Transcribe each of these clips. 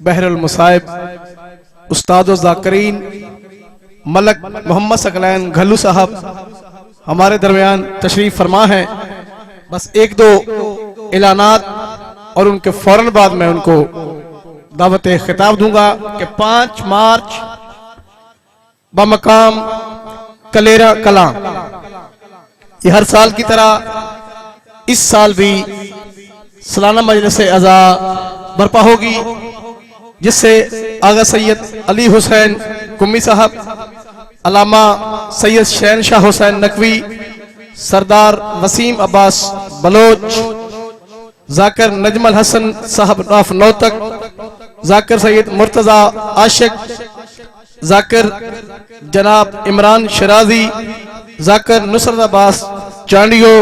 بحر المصائب استاد و ذاکرین ملک محمد ثقلین گھلو صاحب ہمارے درمیان تشریف فرما ہے. بس ایک دو اعلانات اور ان کے فوراً بعد میں ان کو دعوت خطاب دوں گا کہ 5 مارچ بمقام کلیرا کلاں، یہ ہر سال کی طرح اس سال بھی سالانہ مجلس عزا برپا ہوگی، جس سے آغا سید علی حسین قمی صاحب، علامہ سید شہنشاہ حسین نقوی، سردار وسیم عباس بلوچ، ذاکر نجم الحسن صاحب راف نوتک، ذاکر سید مرتضی عاشق، ذاکر جناب عمران شرازی، ذاکر نصرت عباس چانڈیو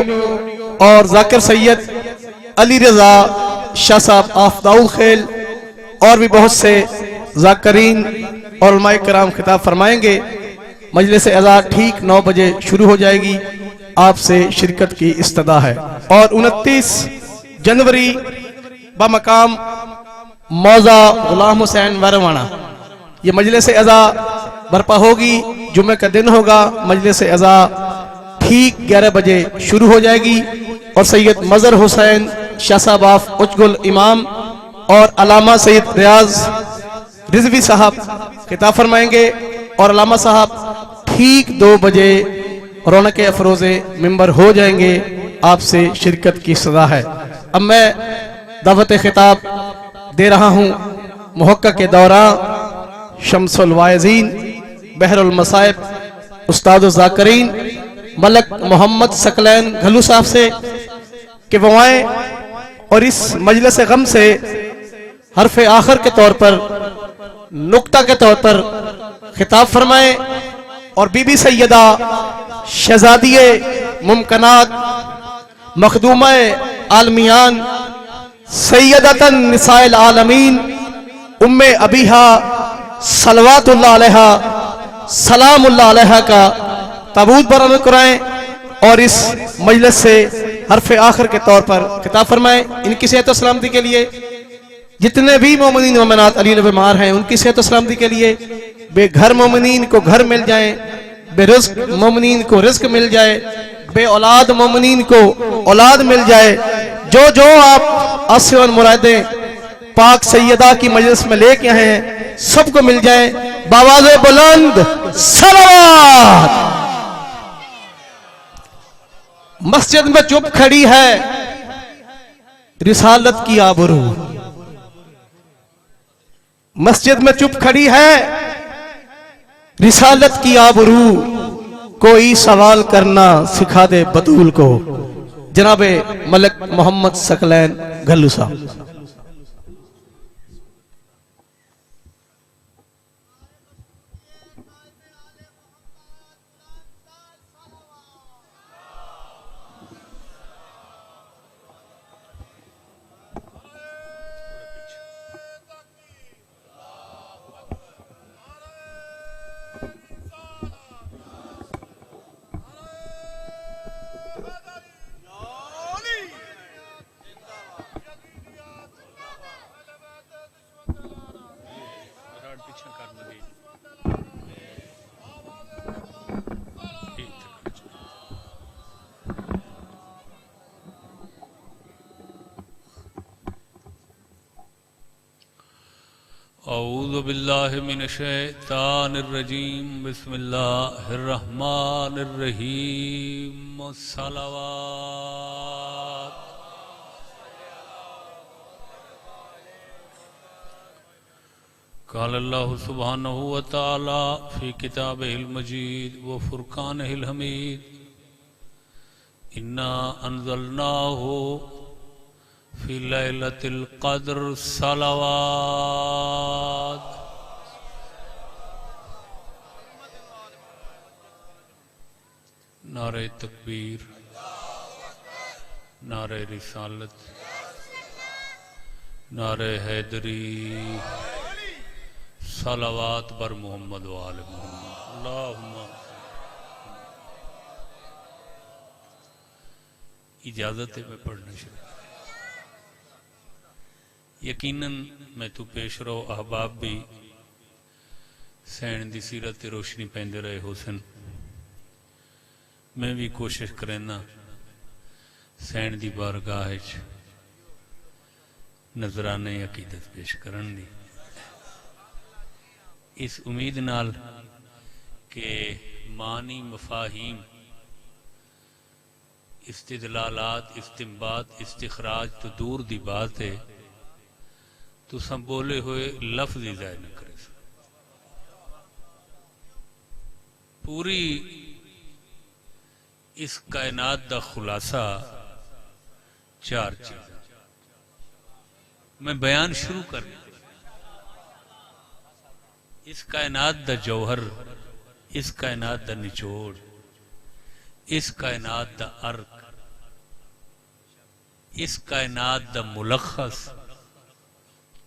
اور ذاکر سید علی رضا شاہ صاحب آف داؤ خیل اور بھی بہت سے ذاکرین اور علماء کرام خطاب فرمائیں گے. مجلس عزا ٹھیک 9 بجے شروع ہو جائے گی. آپ سے شرکت کی استدعا ہے. اور 29 جنوری بمقام موضع غلام حسین ویروانا یہ مجلس عزا برپا ہوگی. جمعہ کا دن ہوگا. مجلس عزا ٹھیک 11 بجے شروع ہو جائے گی اور سید مظہر حسین شاہ صاحب آف اچگل امام اور علامہ سید ریاض رضوی صاحب خطاب فرمائیں گے اور علامہ صاحب ٹھیک 2 بجے رونق افروز ممبر ہو جائیں گے. آپ سے شرکت کی صدا ہے. اب میں دعوت خطاب دے رہا ہوں محقق کے دوران شمس الواعظین بحر المصائب استاد الذاکرین ملک محمد ثقلین گھلو صاحب سے کہ وہ آئیں اور اس مجلس غم سے حرف آخر کے طور پر نقطہ کے طور پر خطاب فرمائیں اور بی بی سیدہ شہزادی ممکنات مخدومہ عالمیان سیدۃ النساء العالمین ام ابیہا صلوات اللہ علیہا سلام اللہ علیہا کا تابوت برآمد کرائیں اور اس مجلس سے حرف آخر کے طور پر خطاب فرمائیں. ان کی صحت و سلامتی کے لیے جتنے بھی مومنین مومنات علی بیمار ہیں ان کی صحت و سلامتی کے لیے، بے گھر مومنین کو گھر مل جائیں، بے رزق مومنین کو رزق مل جائے، بے اولاد مومنین کو اولاد مل جائے. جو جو آپ آسے اور مرادیں پاک سیدہ کی مجلس میں لے کے ہیں سب کو مل جائیں. باواز بلند صلوات. مسجد میں چپ کھڑی ہے رسالت کی آبرو، مسجد میں چپ کھڑی ہے رسالت کی آبرو، کوئی سوال کرنا سکھا دے بطول کو. جناب ملک محمد ثقلین گھلو صاحب. اعوذ باللہ من الشیطان الرجیم بسم اللہ الرحمن الرحیم. صلوات. قال اللہ سبحانہ وتعالی فی کتابہ المجید و فرقانہ الحمید انا انزلناہ فی لیلۃ القدر. صلوات. نعرہ تکبیر، نعرہ رسالت، نعرہ حیدری. صلوات بر محمد و آل محمد. اللہم اجازت ہے میں پڑھنا شروع. یقیناً میں تو پیش رو احباب بھی سین دی سیرت تے روشنی پیندے رہے حسن میں بھی کوشش کرنا سین دی بارگاہ وچ نظرانے عقیدت پیش کرن دی اس امید نال کہ معنی مفاہیم استدلالات استنباط استخراج تو دور دی بات ہے تو سب بولے ہوئے لفظ ہی ضائع نہ کرے پوری اس کائنات دا خلاصہ چار چیز میں بیان شروع کر اس کائنات دا جوہر اس کائنات دا نچوڑ اس کائنات دا عرق اس کائنات دا ملخص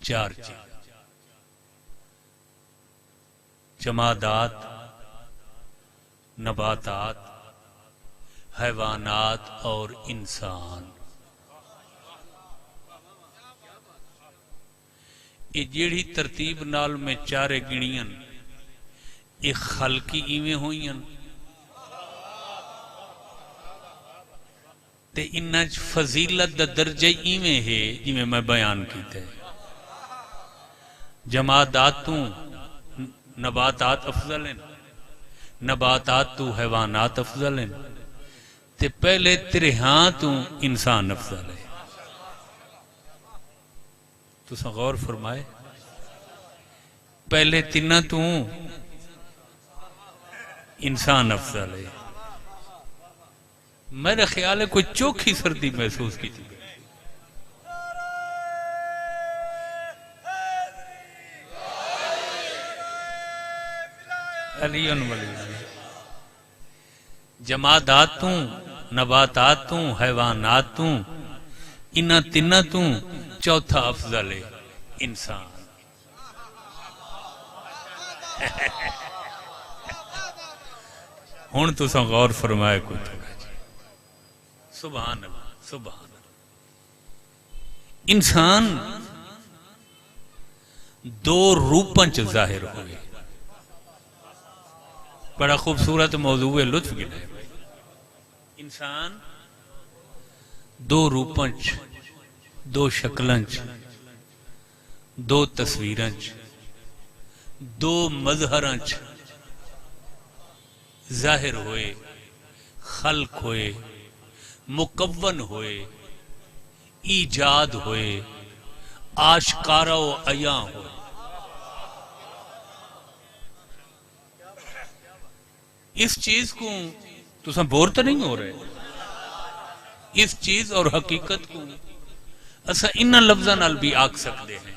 چار چیز جمادات نباتات حیوانات اور انسان یہ جیڑی ترتیب نال میں چارے گنیاں ایک خلقی ایویں ہوئیاں تے انج فضیلت دا درجہ ایویں ہے جی میں بیان کیتا ہے جمادات تو نباتات افضل ہیں نباتات تو حیوانات افضل ہیں تے پہلے ترہاں تو انسان افضل ہے تو سن غور فرمائے پہلے تینہ تو انسان افضل ہے میرا خیال ہے کوئی چوکھی سردی محسوس کی تھی علیون ولی جماداتوں نباتاتوں حیواناتوں انہ تنتوں چوتھا افضل ہے انسان ہون تو سن غور فرمائے کوئی تھوڑا جی سبحان اللہ سبحان اللہ انسان دو روپنچ ظاہر ہوئے بڑا خوبصورت موضوع ہے لطف گلائے انسان دو روپنچ دو شکلنچ دو تصویرنچ دو مظہرنچ ظاہر ہوئے خلق ہوئے مکون ہوئے ایجاد ہوئے آشکارا و عیاں ہوئے اس چیز کو تو سب بور تو نہیں ہو رہے اس چیز اور حقیقت کو اسا انہاں لفظاں نال بھی آکھ سکتے ہیں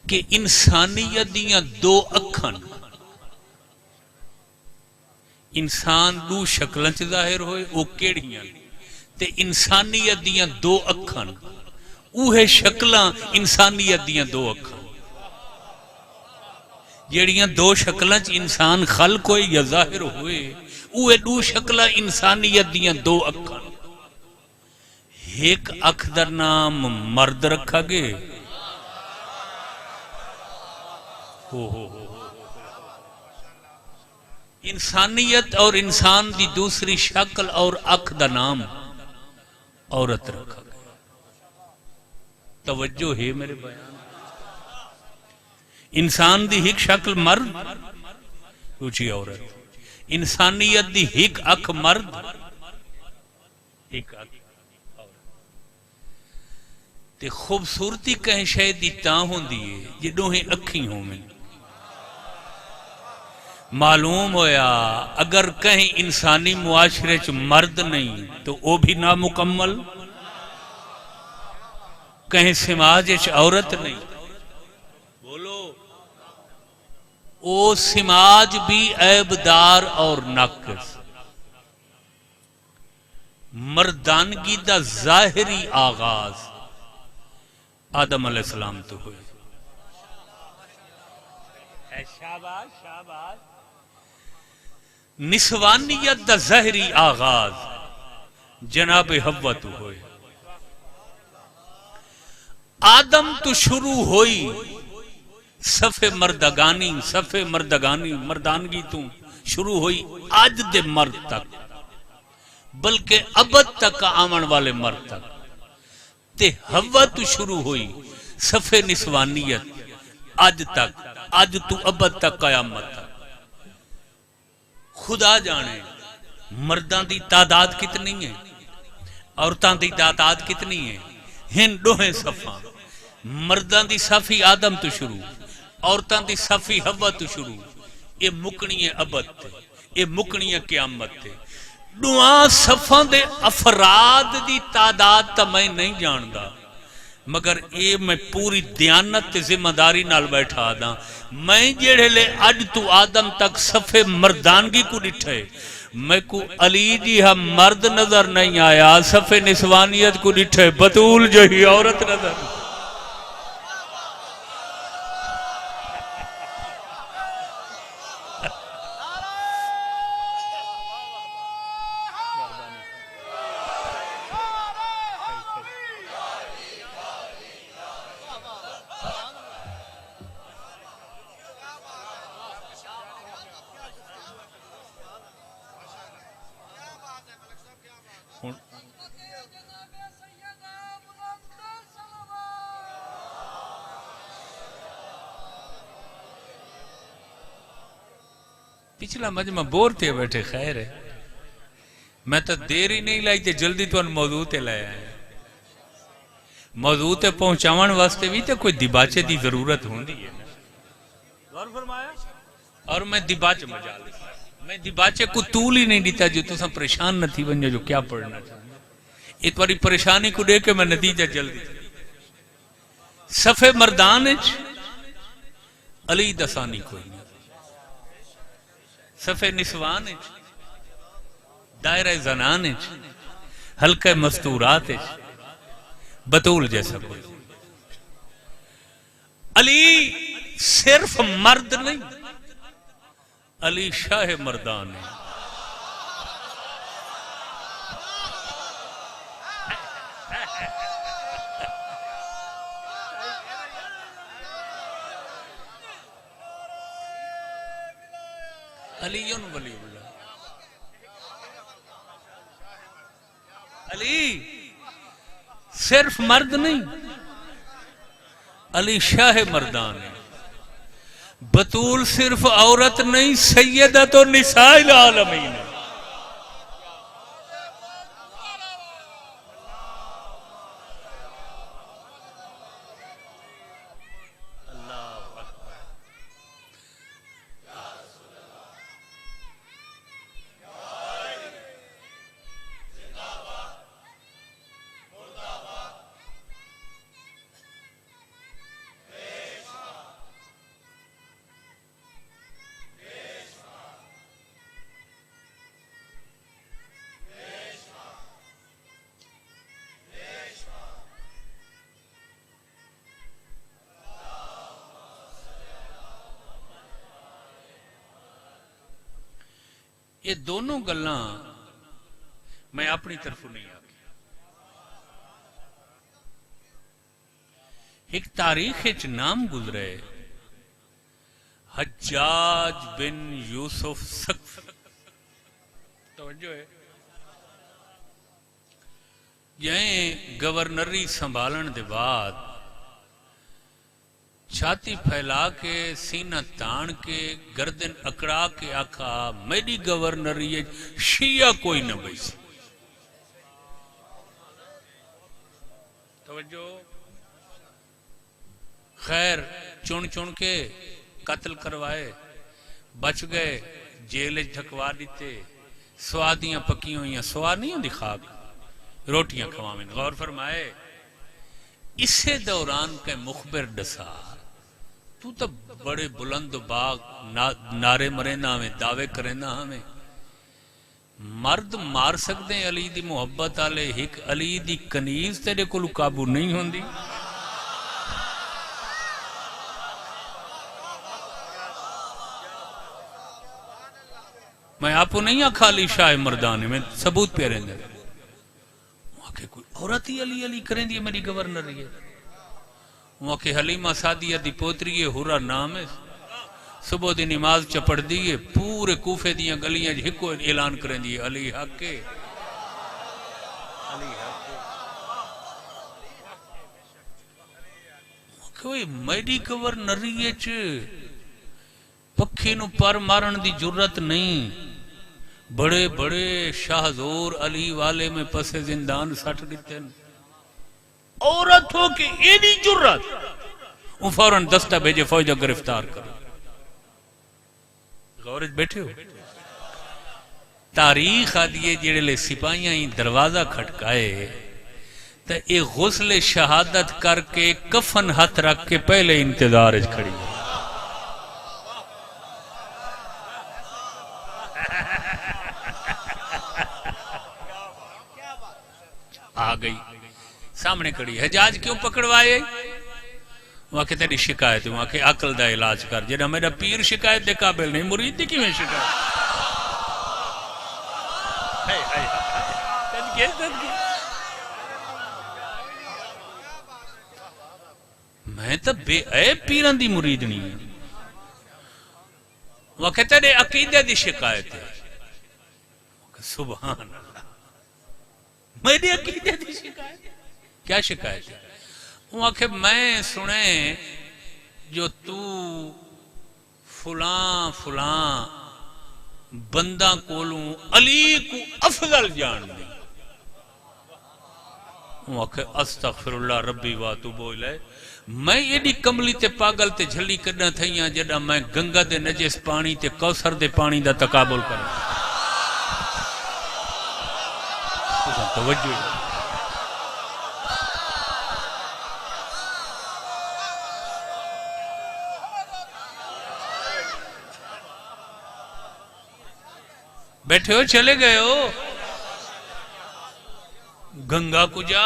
کہ انسانیت دیاں دو اکھن انسان دو شکلیں چ ظاہر ہوئے وہ کیڑیاں تے انسانیت دیاں دو اکھن اوہ شکلاں انسانیت دیاں دو اکھن جیڑیاں دو شکلاں چ انسان خلق ہوئے یا ظاہر ہوئے اوہ دو شکلاں انسانیت دیاں دو اکھن ایک اکھ دا نام مرد رکھا گے انسانیت اور انسان دی دوسری شکل اور اکھ دا نام عورت رکھا گیا توجہ ہے میرے بیان انسان دی ایک شکل مرد دوسری عورت انسانیت دی ایک اکھ مرد ایک اکھ تے خوبصورتی کہیں شاید دی تاں ہوں دیئے جدوں ہی اکھی ہوں میں معلوم ہویا اگر کہیں انسانی معاشرے چ مرد نہیں تو وہ بھی نامکمل کہیں سماج چ عورت نہیں بولو او سماج بھی عیبدار اور ناقص مردانگی دا ظاہری آغاز آدم علیہ السلام تو ہوئے شاباش شاباش نسوانیت دا ظاہری آغاز جناب حوا تو ہوئے آدم تو شروع ہوئی صفے مردگانی مردانگی تو شروع ہوئی آج دے مرد تک، بلکہ ابد تک آمن والے مرد تک، تے ہوا تو شروع ہوئی صفے نسوانیت آج تک، آج تو ابد تک قیامت تک۔ خدا جانے مردان دی تعداد کتنی ہے، عورتان دی تعداد کتنی ہے، ہن دوہیں صفاں، مردان دی صفی آدم تو شروع، عورتان دی صفی ہوا تو شروع، یہ مکنی ہے ابد تے، یہ مکنی ہے قیامت تے۔ دوہاں صفاں دے افراد دی تعداد تا میں نہیں جاندا، مگر اے میں پوری دیانت تے ذمہ داری نال بیٹھا دا، میں جڑے لے اج تو آدم تک صفے مردانگی کو ڈٹھے، میں کو علی جی ہم مرد نظر نہیں آیا، صفے نسوانیت کو ڈٹھے بطول جو ہی عورت نظر۔ پچھلا مجمع بور تھے بیٹھے، خیر ہے میں تو دیر ہی نہیں لائی تے جلدی تو ان موضوع تے لائے آئے، موضوع تے پہنچاون واسطے بھی تے کوئی دباچے دی ضرورت ہوندی ہے، غور فرمایا؟ اور میں دباچے مجال میں دباچے کو طول ہی نہیں دیتا جو تساں پریشان نہ تھی بنجا جو کیا پڑھنا چاہتا، ایک باری پریشانی کو دے کے میں نتیجہ جلدی صفے مردانج علی دسانی کوئی نہیں، صفے نسوانج دائرہ زنانج حلقہ مستوراتج بطول جیسا کوئی۔ علی صرف مرد نہیں، علی شاہ مردان ہے۔ علی ولی اللہ، علی صرف مرد نہیں، علی شاہ مردان ہے۔ بطول صرف عورت نہیں، سیدۃ النساء العالمین ہے۔ یہ دونوں گلاں میں اپنی طرف نہیں آگی، ایک تاریخ اچ نام گزرے حجاج بن یوسف سقف، توجہ ہے، جہیں گورنری سنبھالن دے بعد چھاتی پھیلا کے سینہ تان کے گردن اکڑا کے آکھا میری گورنری شیعہ کوئی نہ بیسی۔ توجہ، خیر چن چن کے قتل کروائے، بچ گئے، جیل ڈھکوا دیتے، سوادیاں پکی ہوئیاں، سواد نہیں ہوندی خاک، روٹیاں کھواویں۔ غور فرمائے اسے دوران کے مخبر ڈسا تو تب بڑے بلند باغ نعرے مرے نہ ہمیں دعوے کرے نہ ہمیں مرد مار سکتے ہیں علی دی محبت آلے، ایک علی دی کنیز تیرے کو قابو نہیں ہوندی۔ میں آپ کو نہیں آکھا علی شاہ مردان میں ثبوت پہ رہیں گے، کوئی عورت ہی علی علی کریں دی میری گورنر ہے، وہاں کہ حلیمہ سعدیہ دی پوتری ہے ہورا نام ہے صبح دی نماز چپڑ دیئے پورے کوفے دیاں گلیاں ہکو اعلان کریں دیئے علی حق کے علی حق کے کوئی میڈی کور نریے چ پکھی نو پر مارن دی جرت نہیں بڑے بڑے شاہزور علی والے میں پس زندان سٹ دیتے ہیں عورت ہو کہ ایڈی جرت وہ فوراً دستہ بھیجے فوجہ گرفتار کرو غورج بیٹھے ہو تاریخ آدھیے جڑے لے سپاہیاں ہی دروازہ کھٹکائے تو ایک غسل شہادت کر کے کفن ہاتھ رکھ کے پہلے انتظار اچ کھڑی آ گئی سامنے کھڑی حجاج کیوں پکڑوائے وہاں کہ تیری شکایت ہے وہاں کہ عقل دا علاج کر جنہا میرا پیر شکایت دے قابل نہیں مرید دی کیوں شکایت میں تو بے عیب پیران دی مرید نہیں ہے وہاں کہ تیرے عقیدہ دی شکایت ہے سبحان اللہ میری عقیدہ دی شکایت کیا شکایت ہے وہاں کہ میں سنے جو تو فلاں فلاں بندہ کولوں علی کو افضل جان دی وہاں کہ استغفر اللہ ربی واتوب الیہ میں ایڈی کملی تے پاگل تے جھلی کرنا تھائیاں جڑا میں گنگا دے نجس پانی تے کوثر دے پانی دا تقابل کرنا توجہ بیٹھے ہو چلے گئے ہو گنگا کو جا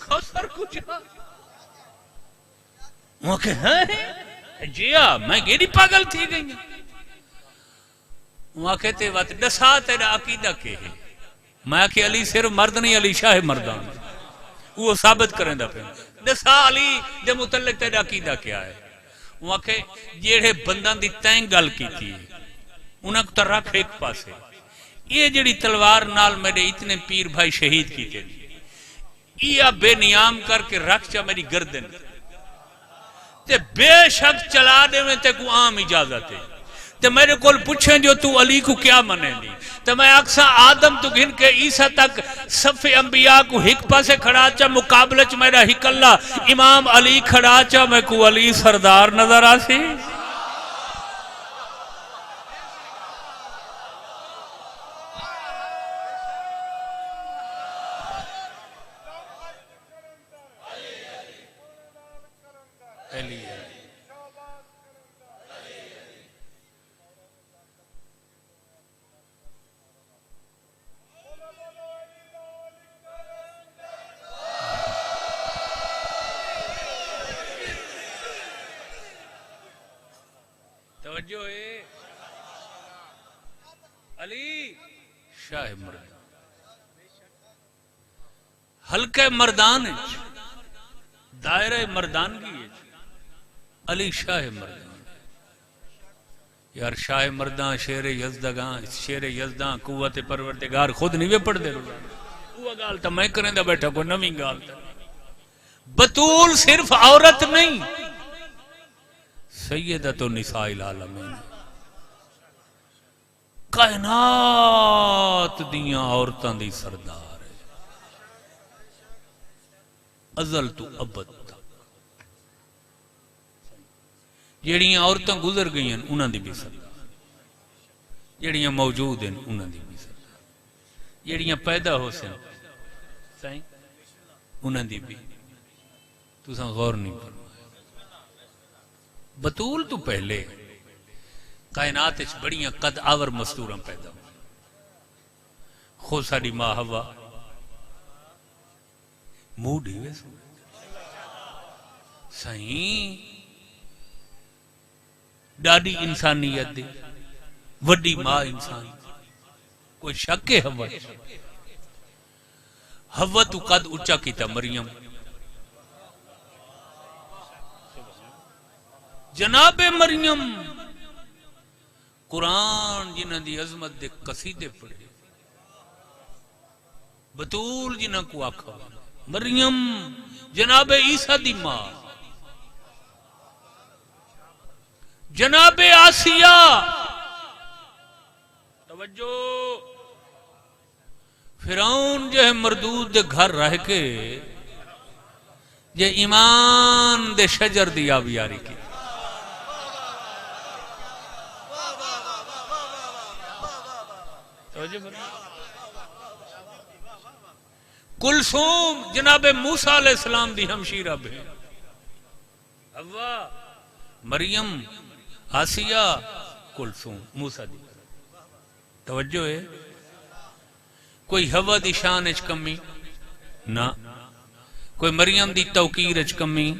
کوثر کو جا وہ کہ ہیں جیا میں گیری پاگل تھی گئی وہاں کہتے وقت دسا تیرا عقیدہ کے ہے میں کہ علی صرف مرد نہیں علی شاہ مردان وہ ثابت کریں دا پہ دسا علی دے متعلق تیرا عقیدہ کیا ہے وہاں کہ جیڑے بندان دی تینگ گل کی تھی انہاں کو تر رکھ ایک پاسے یہ جڑی تلوار نال میرے اتنے پیر بھائی شہید کی تھے یہ بے نیام کر کے رکھ چا میری گردن تے بے شک چلا دے میں تے کو عام اجازت ہے تے میرے کول پوچھیں جو تو علی کو کیا منے دی تے میں اکسا آدم تو گھن کے عیسیٰ تک صف انبیاء کو ہک پاسے کھڑا چا مقابلچ میرا ہک اللہ امام علی کھڑا چا میں کو علی سردار نظر آسی توجہ ہے علی شاہ مردان حلقہ مردان دائرہ مردانگی علی شاہ مردان یار شاہ مردان شیر یزدان قوت پروردگار خود نہیں وے پڑھ دے وہ گال تا میں کریں دا بیٹھا کوئی نمی گال تا بطول صرف عورت نہیں سیدۃ النساء العالمین کائنات دیاں عورتاں دی سردار ہے ازل تو ابد تک جیڑیاں عورتاں گزر گئی ہیں انہاں دی بھی سردار جیڑیاں موجود ہیں انہاں دی بھی سردار جیڑیاں پیدا ہو سن سائیں انہاں دی بھی تساں غور نہیں کرو بطول تو پہلے کائنات اچھ بڑیاں قد آور مستوراں پیدا ہو خود ساڑی ماں ہوا موڈی ویسو سائیں ڈاڈی انسانیت دے وڈی ماں انسان کوئی شک ہے ہوا تو قد اچھا کیتا مریم جناب مریم قرآن جنہ دی عظمت دے قصیدے پڑھے بطول جنہ کو آکھا مریم جناب عیسیٰ دی ماں جناب آسیہ توجہ فرعون جو ہے مردود دے گھر رہ کے یہ ایمان دے شجر دی آبیاری کی کلثوم جناب موسیٰ علیہ السلام دی ہمشیرہ بہن حوا مریم آسیہ کلثوم موسیٰ دی توجہ ہے کوئی حوا دی شان اچ کمی نہ کوئی مریم دی توقیر اچ کمی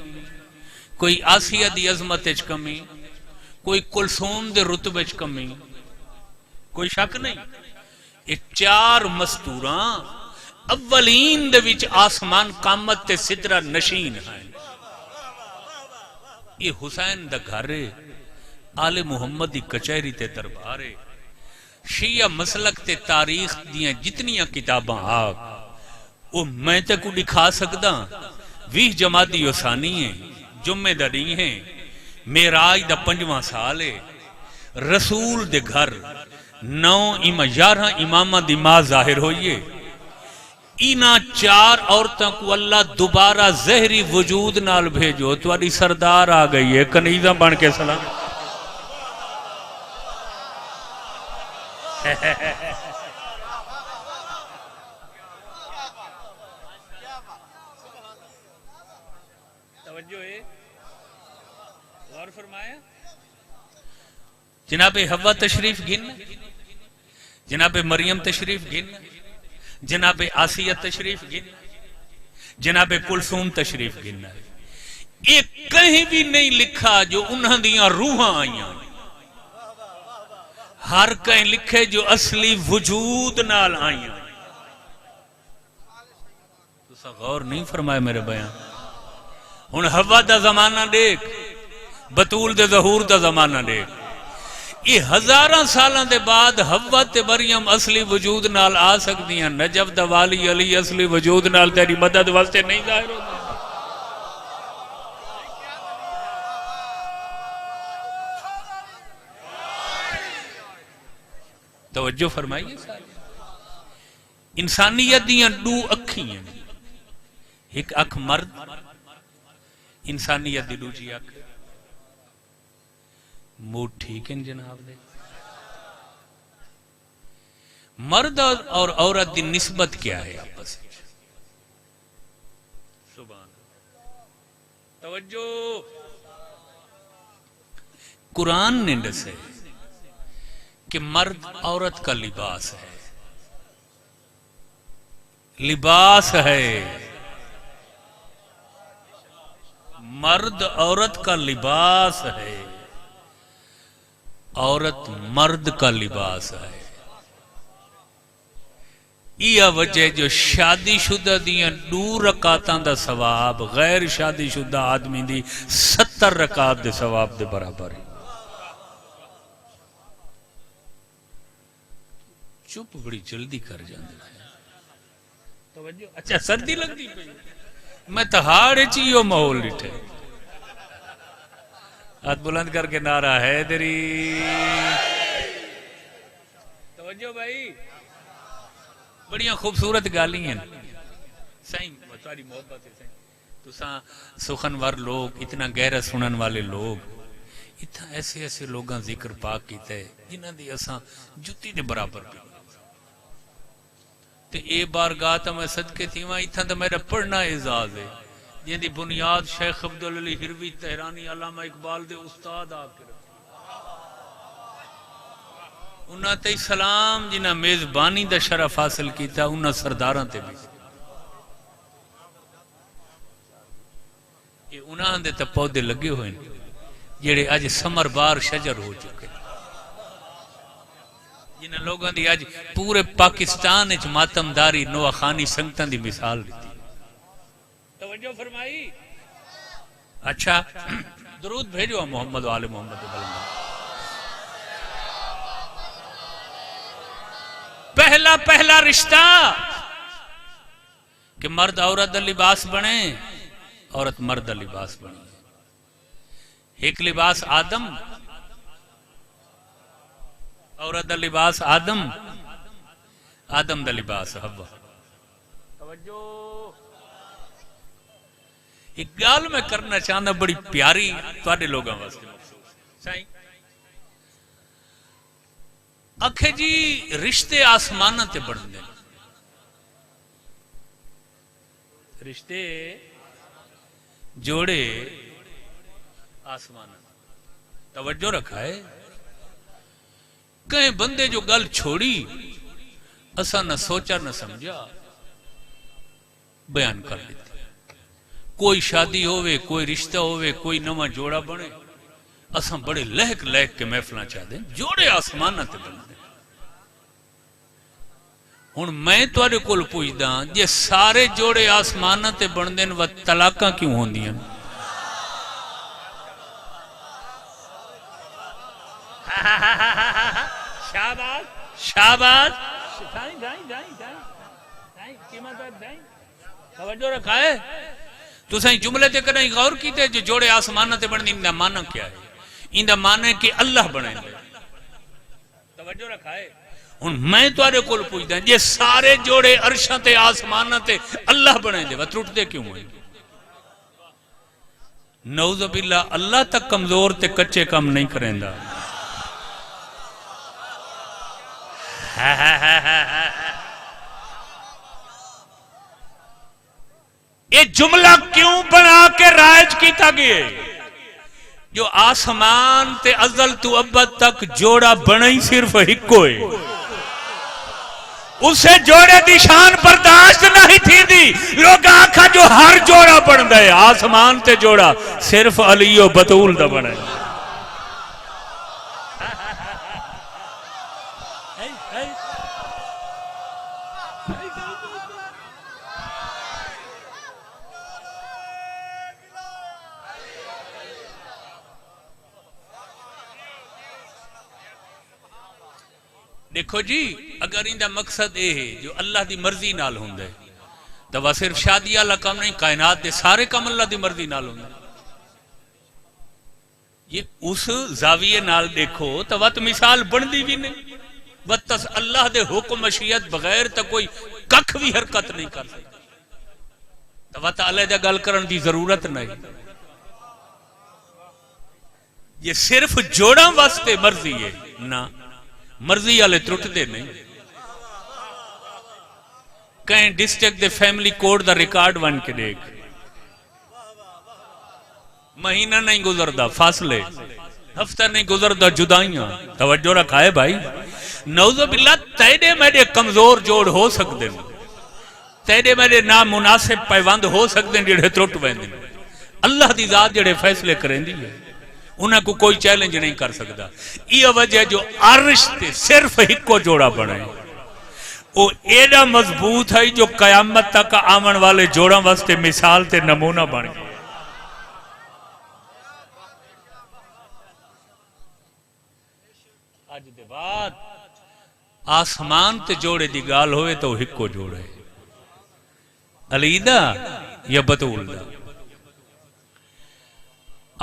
کوئی آسیہ دی عظمت اچ کمی کوئی کلثوم دے رتبے اچ کمی کوئی شک نہیں یہ چار مستوراں اولین دے وچ آسمان قامت تے سدرہ نشین ہیں یہ حسین دا گھر آل محمد دی کچہری تے دربارے شیعہ مسلک تے تاریخ دیاں جتنیاں کتاباں آگ وہ میں تے کو دکھا سکدا 20 جمادی ثانی ہیں جمعہ دڑی ہیں معراج دا 5واں سال ہے رسول دے گھر 11 امامہ دی ماں ظاہر ہوئیے اینا 4 عورتوں کو اللہ دوبارہ زہری وجود نال بھیجو تمہاری سردار آ گئی ہے کنیزہ بن کے سلام توجہ ہے غور فرمایا جناب حوا تشریف گن جناب مریم تشریف گن جناب آسیہ تشریف گن جناب کلثوم تشریف گن ایک کہیں بھی نہیں لکھا جو انہاں دیاں روحاں آئیاں ہر کہیں لکھے جو اصلی وجود نال آئیاں تو سا غور نہیں فرمائے میرے بیان ان حوا دا زمانہ دیکھ بطول دے ظہور دا زمانہ دیکھ یہ ہزاراں سالاں دے بعد حوا تے مریم اصلی وجود نال آ سکتی ہیں نجف دا والی علی اصلی وجود نال تیری مدد واسطے نہیں ظاہر ہوتا توجہ فرمائیے سارے انسانیت دیاں 2 اکھیں ہیں ایک اکھ مرد انسانیت دی دوسری اکھ موڈ ٹھیک ہے جناب دے مرد اور عورت دی نسبت کیا ہے آپس میں سبحان توجہ قرآن نے دسے کہ مرد عورت کا لباس ہے لباس ہے مرد عورت کا لباس ہے عورت مرد کا لباس ہے یہ وجہ جو شادی شدہ دیاں 2 رکعتاں دا ثواب غیر شادی شدہ آدمی دی 70 رکعت دے ثواب دے برابر ہے چپ بڑی جلدی کر جاندے ہیں توجہ اچھا سردی لگ دی پئی میں تہاڑے چیو ماحول لٹھے ہاتھ بلند کر کے نعرہ ہے دری توجہ بھائی بڑیاں خوبصورت گالی ہیں صحیح تمہاری محبت ہے صحیح تساں سخنور لوگ اتنا گہرا سنن والے لوگ اتنا ایسے ایسے لوگاں ذکر پاک کیتا ہے جنہاں دی اساں جتی دے برابر بھی تے اے بارگاہ تا میں صدقے تھیواں اتنا تا میرا پڑھنا اعزاز ہے جن دی بنیاد شیخ عبدالعلی ہروی تہرانی علامہ اقبال دے استاد آپ کے رکھے انہاں تے سلام جنہاں میزبانی دا شرف حاصل کیتا انہاں سرداراں تے بھی یہ انہاں دے تے پودے لگے ہوئے جڑے اج سمر بار شجر ہو چکے جنہاں لوگاں دی اج پورے پاکستان وچ ماتمداری نوخانی سنگتاں دی مثال دیتی توجہ فرمائی اچھا درود بھیجو محمد و آل محمد بلند. پہلا رشتہ کہ مرد عورت دا لباس بنے، عورت مرد دا لباس بنے. ایک لباس آدم، عورت دا لباس آدم، آدم دا لباس حوا. توجہ، ایک گال میں کرنا چاہتا بڑی پیاری تواڈے لوگاں واسطے سائیں. اکھے جی رشتے آسمانہ تے بڑھتے ہیں، رشتے جوڑے آسمانہ. توجہ رکھا ہے، کہیں بندے جو گل چھوڑی اسا نہ سوچا نہ سمجھا بیان کر دیتے. کوئی شادی ہوئے، کوئی رشتہ ہوئے، کوئی نواں جوڑا بنے، اساں بڑے لہک لہک کے محفلاں چاہتے ہیں جوڑے آسمانہ تے بنتے. ہن میں تواڈے کول پوچھدا جے سارے جوڑے آسمانہ تے بندے و طلاقاں کیوں ہوندیاں؟ شاباش شاباش، توجہ رکھا ہے. تو سائیں جملے تے کدیں غور کیتے جو جوڑے آسمانہ تے بندے ان دا معنی کیا ہے؟ ان دا معنی کہ اللہ بنے دے. توجہ رکھا ہے. ہن میں تواڈے کول پوچھدا جے سارے جوڑے عرشاں تے آسمانہ تے اللہ بنے دے ٹوٹ دے کیوں ہوئے؟ نعوذ باللہ، اللہ تک کمزور تے کچے کام نہیں کریندا. یہ جملہ کیوں بنا کے رائج کیتا گئے؟ جو آسمان تے ازل تو ابد تک جوڑا بنائی صرف ہکو ہے، اسے جوڑے دی شان برداشت نہیں تھی دی. لوگ آکھا جو ہر جوڑا بن دے، آسمان تے جوڑا صرف علی و بطول دا بنے. دیکھو جی، اگر ان دا مقصد یہ ہے جو اللہ دی مرضی نال ہوں دے تو وہ صرف شادی والا کام نہیں، کائنات دے سارے کام اللہ دی مرضی نال ہوں دے. یہ اس زاویے نال دیکھو تو وہ مثال بندی بھی نہیں. بتس اللہ دے حکم مشیت بغیر تو کوئی ککھ بھی حرکت نہیں کر سکتا. تو وہ علیحدہ گل کرن دی ضرورت نہیں. یہ صرف جوڑاں واسطے مرضی ہے نہ، مرضی والے ٹرٹ دے نہیں. کہیں ڈسٹرکٹ دے فیملی کوڈ دا ریکارڈ بن کے دیکھ، مہینہ نہیں گزردا فاصلے، ہفتہ نہیں گزردا جدائیاں. توجہ رکھا ہے بھائی. نعوذ باللہ، تیرے میرے کمزور جوڑ ہو سکتے ہیں، تیرے میرے نامناسب پیوند ہو سکتے ہیں جڑے ٹرٹ ویندے. اللہ دی ذات جڑے فیصلے کریں دی ہے انہاں کو کوئی چیلنج نہیں کر سکتا. یہ وجہ جو عرش تے صرف ہکو جوڑا بنے وہ ایڈا مضبوط ہے جو قیامت تک آمن والے جوڑاں واسطے مثال تے نمونہ بن گئے. آج دے بعد آسمان تے جوڑے دی گال ہوئے تو ہکو جوڑے، علی دا یا بطول دا.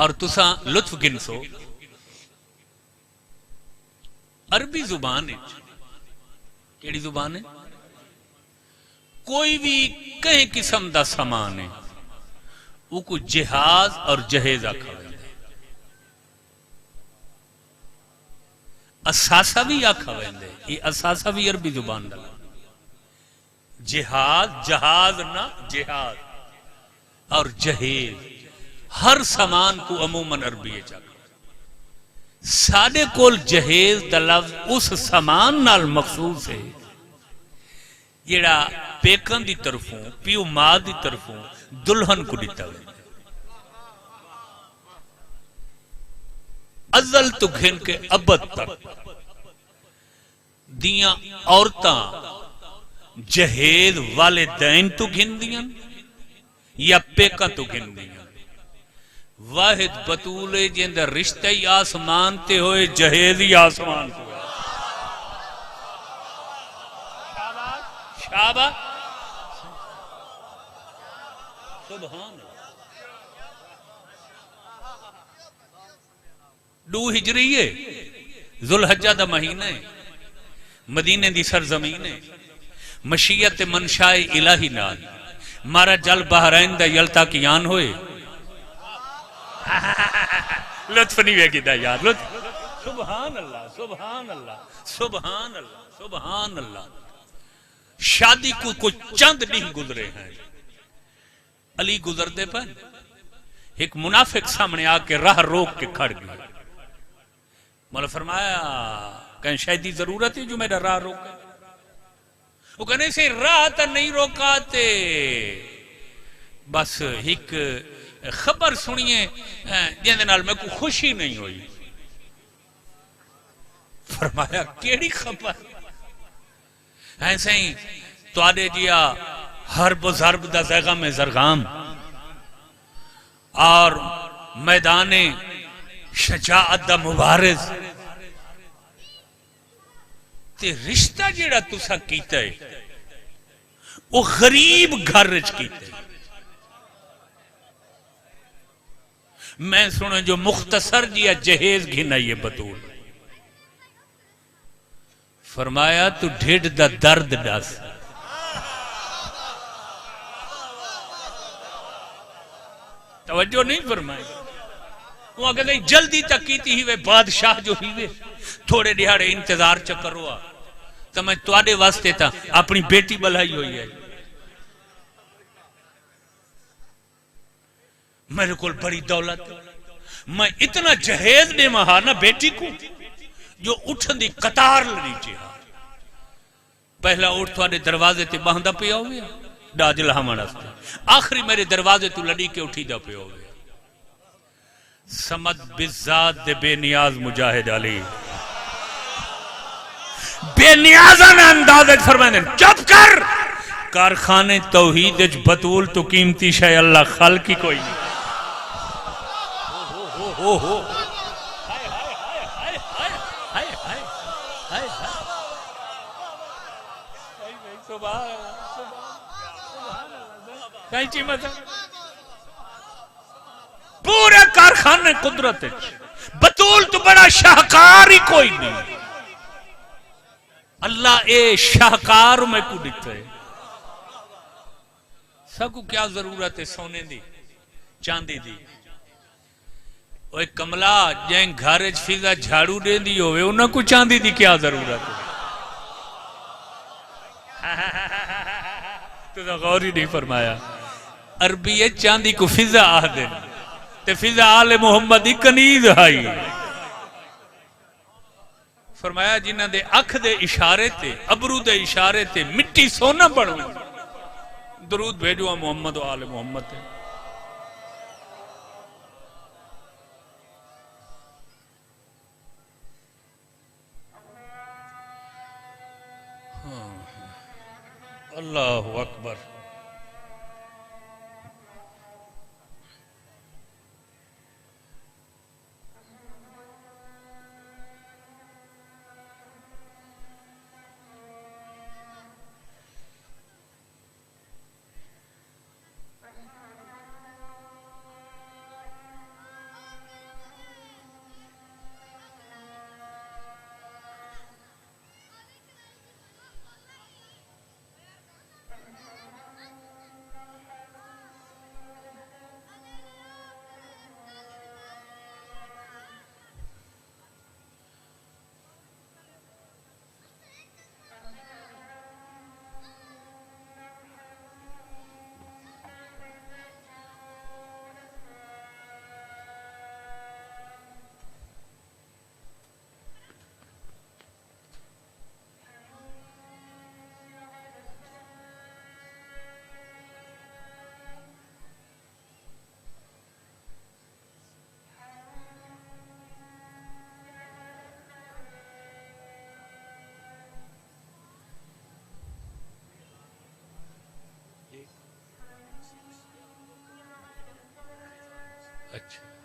اور تساں لطف گنسو، عربی زبان ہے، کیڑی زبان ہے؟ کوئی بھی کہیں قسم دا سامان ہے وہ کو جہاز اور جہیز آکھا ہے. اساسہ بھی آکھا ہے، یہ اساسہ بھی عربی زبان دا. جہاز، جہاز نہ جہاز، اور جہیز ہر سامان کو عموماً عربی ہے چاہتا. ساڑے کول جہیز دا لفظ اس سامان نال مخصوص ہے جیڑا پیکن دی طرفوں، پیو ماں دی طرفوں دلہن کو دیتا ہے. ازل تو گھن کے ابد تک دیاں عورتاں جہیز والدین تو گھن دیاں یا پیکن تو گھن دیاں. واحد بطولے جن دا رشتہ ہی آسمان تے ہوئے جہیز ہی آسمان تے ہوئے شاباش سبحان اللہ دو ہجری ہے ذوالحجہ دا مہینہ ہے مدینے دی سرزمین ہے مشیت منشاء الہی نال مارا جل بحرین دا یلتا کیان ہوئے لطف نہیں وے گی یار لطف سبحان اللہ سبحان اللہ سبحان اللہ سبحان اللہ شادی کو کچھ چند نہیں گزرے ہیں علی گزرتے پر ایک منافق سامنے آ کے راہ روک کے کھڑ گیا مولا فرمایا کہیں شاید ضرورت ہے جو میرا راہ روکے وہ کہنے سے راہ تا نہیں روکاتے بس ایک خبر سنیے جن نال میں کو خوشی نہیں ہوئی فرمایا کیڑی خبر ایسے ہی تو آدھے جیا حرب و ضرب دا زیغم زرغام اور میدان شجاعت دا مبارز تے رشتہ جیڑا تسا کیتا ہے وہ غریب گھر رچ کیتا ہے میں سنے جو مختصر جیا جہیز گھنا یہ بطول فرمایا تو ڈھڑ دا درد ڈاس توجہ نہیں فرمائی وہ اگر نہیں جلدی تک کیتی ہی وے بادشاہ جو ہی وے تھوڑے دیہاڑے انتظار چکر ہوا تو میں تواڈے واسطے تھا اپنی بیٹی بلائی ہوئی ہے میرے کول بڑی دولت میں اتنا جہیز دے مہا نا بیٹی کو جو اٹھن دی قطار لڑی چاہا پہلا اٹھ تواڈے دروازے تے باندھا پیا ہوئے ڈاج لہاں راستے آخری میرے دروازے تو لڑی کے اٹھی دا پیا ہوئے سمد بالذات دے بے نیاز مجاہد علی بے نیازہ نے اندازت فرمائے چپ کر کارخانے توحید اچ بطول تو قیمتی شے اللہ خلق کی کوئی نہیں پورے کارخانے قدرت بطول تو بڑا شاہکار ہی کوئی نہیں اللہ اے شاہکار میں کو دیتا ہے سب کو کیا ضرورت ہے سونے دی چاندی دی اوہ کملا جائیں گھارج فیضا جھاڑو دے دی ہوئے انہوں کو چاندی دی کیا ضرورت ہے تو غور ہی نہیں فرمایا عربی چاندی کو فضا آہ دینا تے فضا آل محمد ہی کنیز آئی فرمایا جنہ دے اکھ دے اشارے تے ابرو دے اشارے تے مٹی سونا بڑھو درود بھیجو محمد و آل محمد تے اللہ اکبر اچھا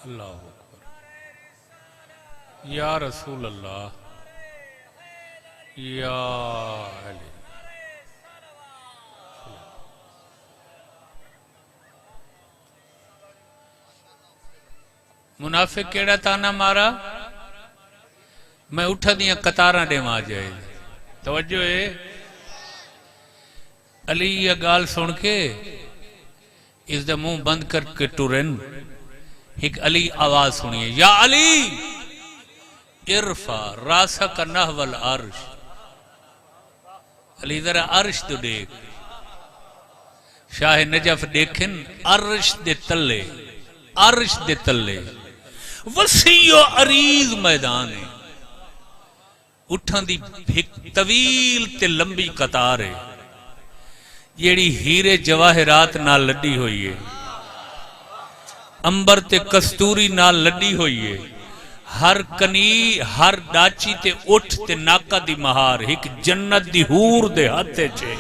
اللہ اکبر یا رسول اللہ یا علی. منافق کیڑا تانا مارا میں اٹھا دیا قطاراں دے ماں جائے. توجہ ہے علی یہ گال سن کے اس دا منہ بند کر کے ٹورن. ایک علی آواز سنیے یا علی ارفع راسک نحو العرش. علی ذرا عرش تو دیکھ. شاہ نجف دیکھن عرش دے تلے عرش دے تلے وسیع و عریض میدان ہے. اٹھاں دی بھک طویل تے لمبی قطار ہے جیڑی ہیرے جواہرات نال لڈی ہوئی ہے. امبر تے کستوری نال لڈی ہوئی ہے. ہر کنی ہر ڈاچی تے اٹھ تے ناکا دی مہار ایک جنت دی حور دے ہاتھے چھے.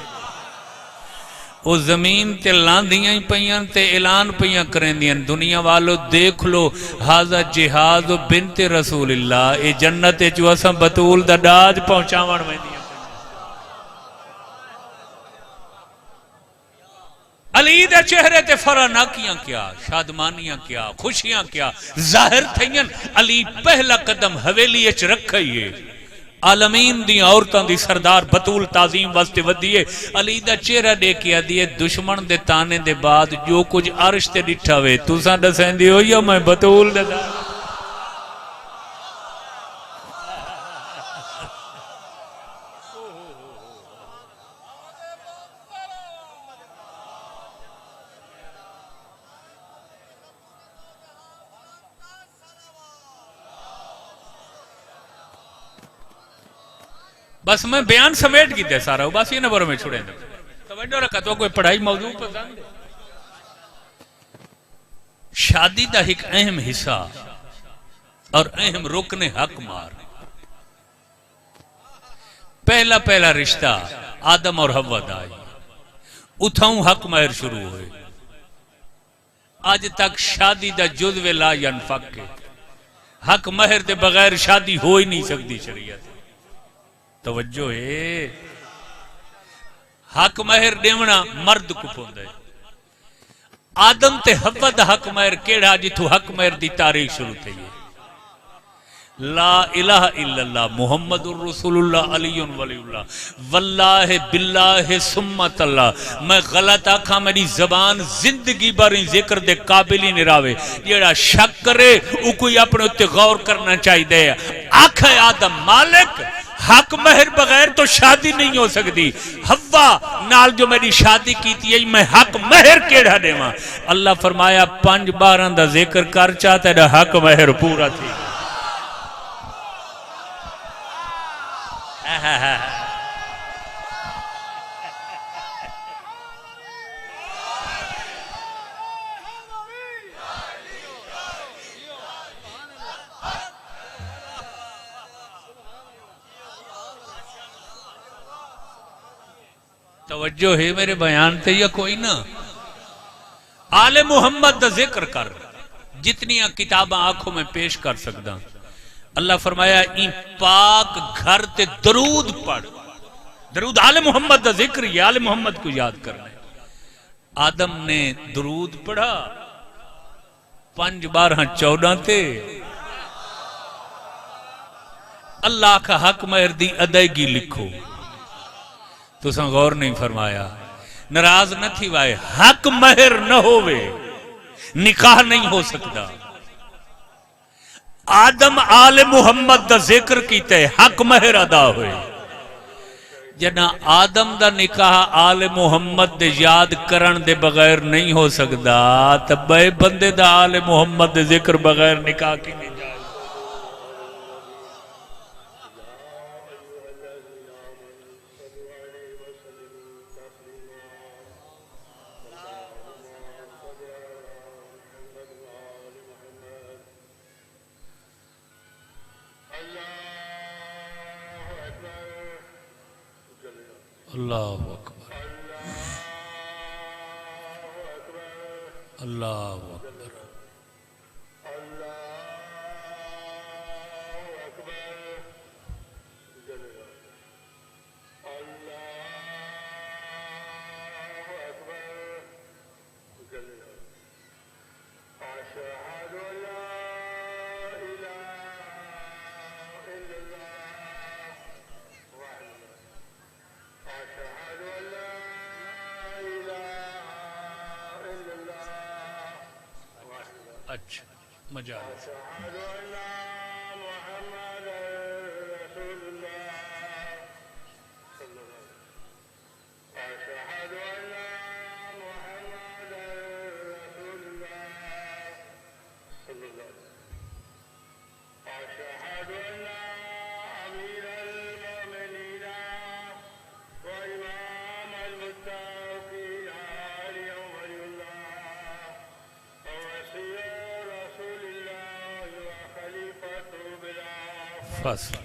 وہ زمین تے لاندیاں ہی پئیاں تے اعلان پئیاں کریں دیاں دنیا والو دیکھ لو حاضر جہاد و بنت رسول اللہ اے جنت جو اساں بطول دا ڈاج پہنچاوان میں دیاں. علی دے چہرے تے فراناکیاں کیا شادمانیاں کیا خوشیاں کیا ظاہر تھیاں. علی پہلا قدم حویلی اچ رکھئیے عالمین دی عورتاں دی سردار بطول تعظیم واسطے ودیے. علی دا چہرہ دیکھیا دیئے دشمن دے تانے دے بعد جو کچھ عرش تے ڈٹھا ہوئے تُساں دسیں دی ہو یا میں بطول دے دا. بس میں بیان سمیٹ کی تے سارا ہوں بس یہ نبروں میں چھوڑیں دے. توجہ رکھا تو کوئی پڑھائی موضوع پسند ہے. شادی دا ایک اہم حصہ اور اہم رکن حق مار. پہلا رشتہ آدم اور حوا دا آئی اتھاؤں حق مہر شروع ہوئے. آج تک شادی دا جزو لا ینفق کے حق مہر دے بغیر شادی ہو ہی نہیں سکتی شریعت. توجہ ہے حق مہر دیونا مرد کو پوندے. آدم تے حوا دا حق مہر کیڑا جتھو حق مہر دی تاریخ شروع تھی ہے. لا الہ الا اللہ محمد الرسول اللہ علی ولی اللہ واللہ باللہ سمت اللہ. میں غلط آکھا میری زبان زندگی باریں ذکر دے قابل ہی نراوے. جیڑا شک کرے او کوئی اپنے اتے غور کرنا چاہی دے. آکھا آدم مالک حق مہر بغیر تو شادی نہیں ہو سکتی. حوا نال جو میری شادی کی تھی میں حق مہر کیڑا دے ماں. اللہ فرمایا 5 باران دا ذکر کر چاہتا ہے حق مہر پورا تھی. توجہ ہے میرے بیان تے یا کوئی نہ. آل محمد دا ذکر کر جتنی کتاباں آنکھوں میں پیش کر سکتا. اللہ فرمایا این پاک گھر تے درود پڑھ. درود آل محمد دا ذکر یا آل محمد کو یاد کرنا. آدم نے درود پڑھا 5 12 14 تے. اللہ کا حق مہر دی ادائیگی لکھو. تو سن غور نہیں فرمایا ناراض نہ تھی وائے حق مہر نہ ہوئے نکاح نہیں ہو سکتا. آدم آل محمد دا ذکر کیتے حق مہر ادا ہوئے. جنا آدم دا نکاح آل محمد دے یاد کرن دے بغیر نہیں ہو سکتا تب بے بندے دا آل محمد دے ذکر بغیر نکاح کی نہیں جائے. اللہ اکبر اللہ اکبر اچھا مزہ آ گیا. فصل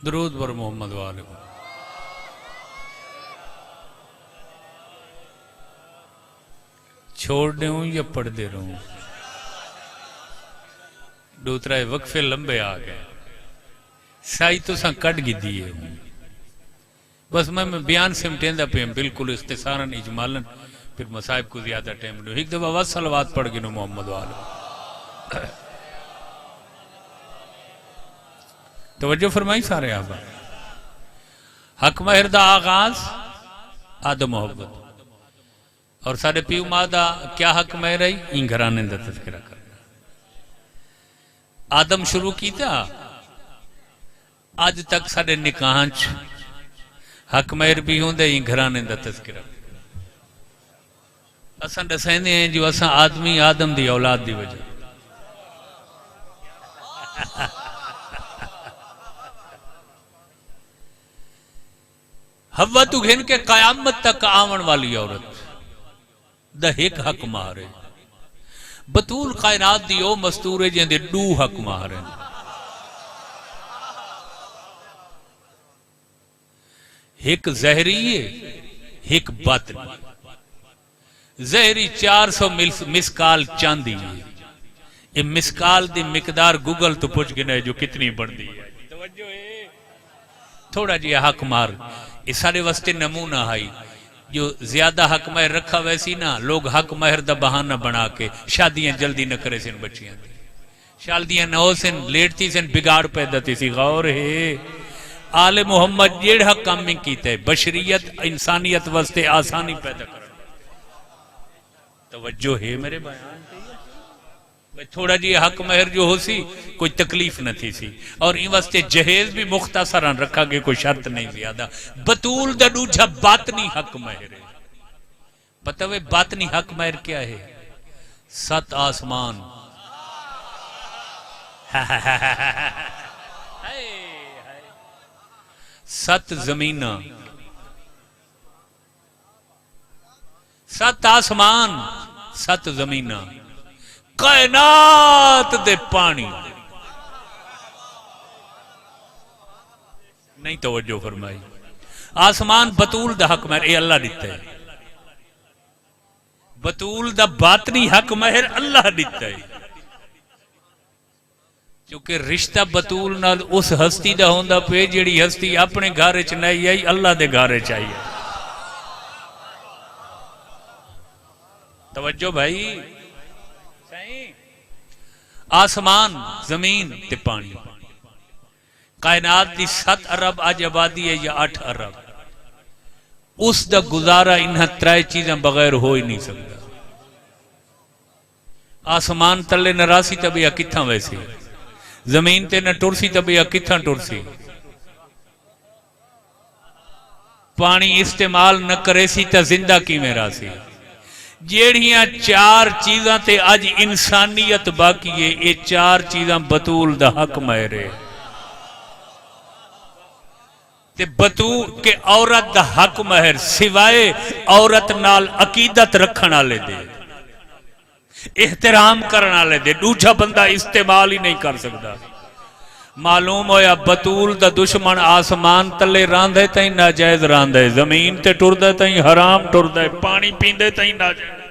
درود بر محمد والے. چھوڑ دوں یا پڑھتے رہوں؟ دوترا وقفے لمبے آ گئے. سائی تو ساں کٹ گی دیئے ہوں. بس میں بیان سمٹیندہ پہ بالکل اختصاراً اجمالاً پھر مصائب کو زیادہ ٹائم دوں. ایک دفعہ بس صلوات پڑھ گنو محمد والے. توجہ فرمائی سارے آبا. حق مہر دا آغاز آدم محبت اور سارے پیو ماں دا کیا حق مہر ہے؟ این گھرانے دا تذکرہ کرنا. آدم شروع کی تھا آج تک سارے نکاحانچ حق مہر بھی ہوں دے این گھرانے دا تذکرہ. اساں دسائیں ہیں جو اساں آدمی آدم دی اولاد دی وجہ. حوا تو گھن کے قیامت تک آون والی عورت دا ایک حق مارے. بطول کائنات دی او مستورے جن دے دو حق مارے. ایک زہری ہے ایک باطنی. زہری 400 مسکال چاندی ہے. یہ مسکال دی مقدار گوگل تو پوچھ گنا ہے جو کتنی بڑھ دی ہے. توجہ ہے تھوڑا جی حق مار. اس سارے واسطے نمونہ آئی جو زیادہ حق مہر رکھا ویسی نا لوگ حق مہر دا بہانہ بنا کے شادیاں جلدی نہ کرے سن. بچیاں دی شادیاں نہ ہو سن لیٹتی سن بگاڑ پیدا تھی سی. غور ہے آل محمد جیڑا کام میں کیتا ہے بشریت انسانیت واسطے آسانی پیدا کرنا. توجہ ہے میرے بیان تھوڑا جی حق مہر جو ہو سی کوئی تکلیف نہ تھی سی. اور ان واسطے جہیز بھی مختصراً رکھا گے کوئی شرط نہیں زیادہ. بطول دا دوجھا باطنی حق مہر ہے. پتہ ہے باطنی حق مہر کیا ہے؟ 7 آسمان 7 زمینہ 7 آسمان 7 زمینہ کائنات دے پانی. نہیں توجہ فرمائی. آسمان بطول دا حق مہر اے اللہ دیتا ہے. بطول دا باطنی حق مہر اللہ دیتا ہے. کیونکہ رشتہ بطول نال اس ہستی دا ہوندا پہ جیڑی ہستی اپنے گھارے چ نہیں آئی اللہ دے گھارے چاہیے. توجہ بھائی. آسمان زمین تے پانی. کائنات دی 7 ارب آج آبادی ہے یا 8 ارب. اس دا گزارا انہاں 3 چیزیں بغیر ہو ہی نہیں سکتا. آسمان تلے نراسی طبیعہ کتھاں ویسے زمین تے نہ ٹرسی تے بیا کتھاں ٹرسی پانی استعمال نہ کرے سی تے زندہ کی میرا سی جیڑیاں چار چیزاں تے اج انسانیت باقی ہے یہ چار چیزاں بطول دا حق مہرے تے بطول کے عورت دا حق مہر سوائے عورت نال عقیدت رکھنا لے دے احترام کرنا لے دے دوجا بندہ استعمال ہی نہیں کر سکتا معلوم ہویا بطول دا دشمن آسمان تلے راندے تائیں ناجائز راندے زمین تے ٹردے تائیں حرام ٹردے پانی پیندے تائیں ناجائز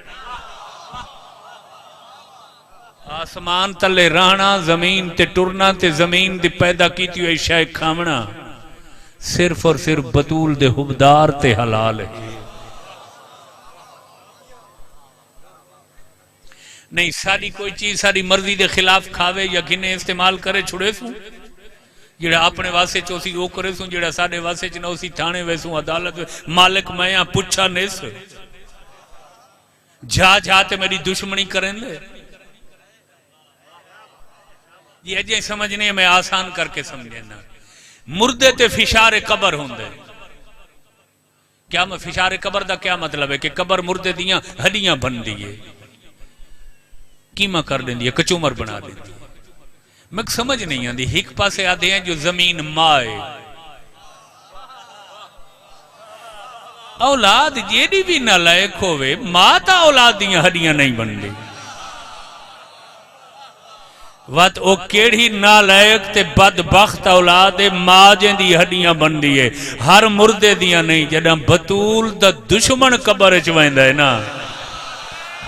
آسمان تلے رانا زمین تے ٹرنا تے زمین دی پیدا کیتی ہوئی شے کھامنا صرف اور صرف بطول دے حبدار تے حلال ہے نہیں ساری کوئی چیز ساری مرضی دے خلاف کھاوے یا گھنے استعمال کرے چھڑے سوں جڑا اپنے واسے چوسی وہ کرے سوں جڑا ساڑے واسے چنوسی تھانے ویسوں عدالت مالک میاں پچھا نیس جاتے میری دشمنی کریں لے یہ اجے سمجھنے میں آسان کر کے سمجھنا مردے تے فشار قبر ہوندے کیا فشار قبر دا کیا مطلب ہے کہ قبر مردے دیاں ہڈیاں بن دیئے کیما کر دیں دی کچومر بنا دیں دی میں سمجھ نہیں آندی ایک پاسے آدھے ہیں جو زمین مائے اولاد جیڑی بھی نہ لائق ہوئے ماں تا اولاد دیاں ہڈیاں نہیں بن دی وقت او کیڑی نہ لائق تے بدبخت اولاد ماں جن دی ہڈیاں بن دیئے ہر مردے دیاں نہیں جڑا بطول دا دشمن قبر چوائندہ ہے نا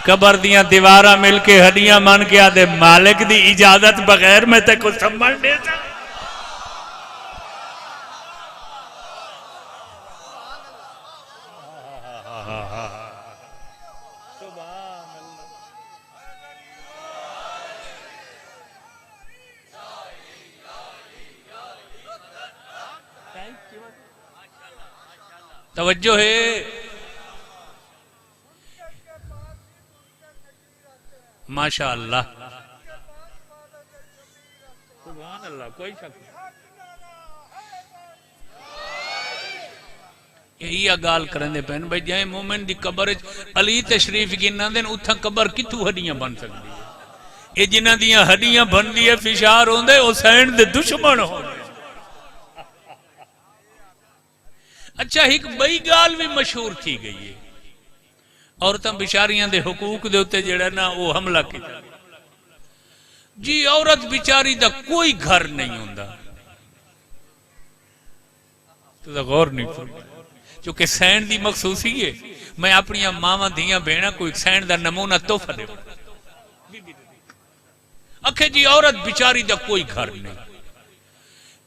قبر دیاں دیوارہ مل کے ہڈیاں مان کے آدھے مالک دی اجازت بغیر میں تے کچھ سنبھل دے سا توجہ ہے ماشاءاللہ سبحان اللہ کوئی شک یہی گال کریں دے پہن بھائی جائیں مومن دی قبر علی تشریف گننا دیں اتھا قبر کتو ہڈیاں بن سکتی ہے یہ جنہ دیاں ہڈیاں بن دی ہے فشار ہوں دے حسین دے دشمن ہوں دے اچھا ایک بئی گال بھی مشہور تھی گئی ہے عورتاں بیچاریاں دے حقوق دے ہوتے جڑا نا وہ حملہ کی جی عورت بیچاری دا کوئی گھر نہیں ہوندا تو دا غور نہیں فرمایا چونکہ سین دی مخصوصی ہے میں اپنی ماما دیاں بہنا کوئی سین دا نمونہ تحفہ دے اکھے جی عورت بیچاری دا کوئی گھر نہیں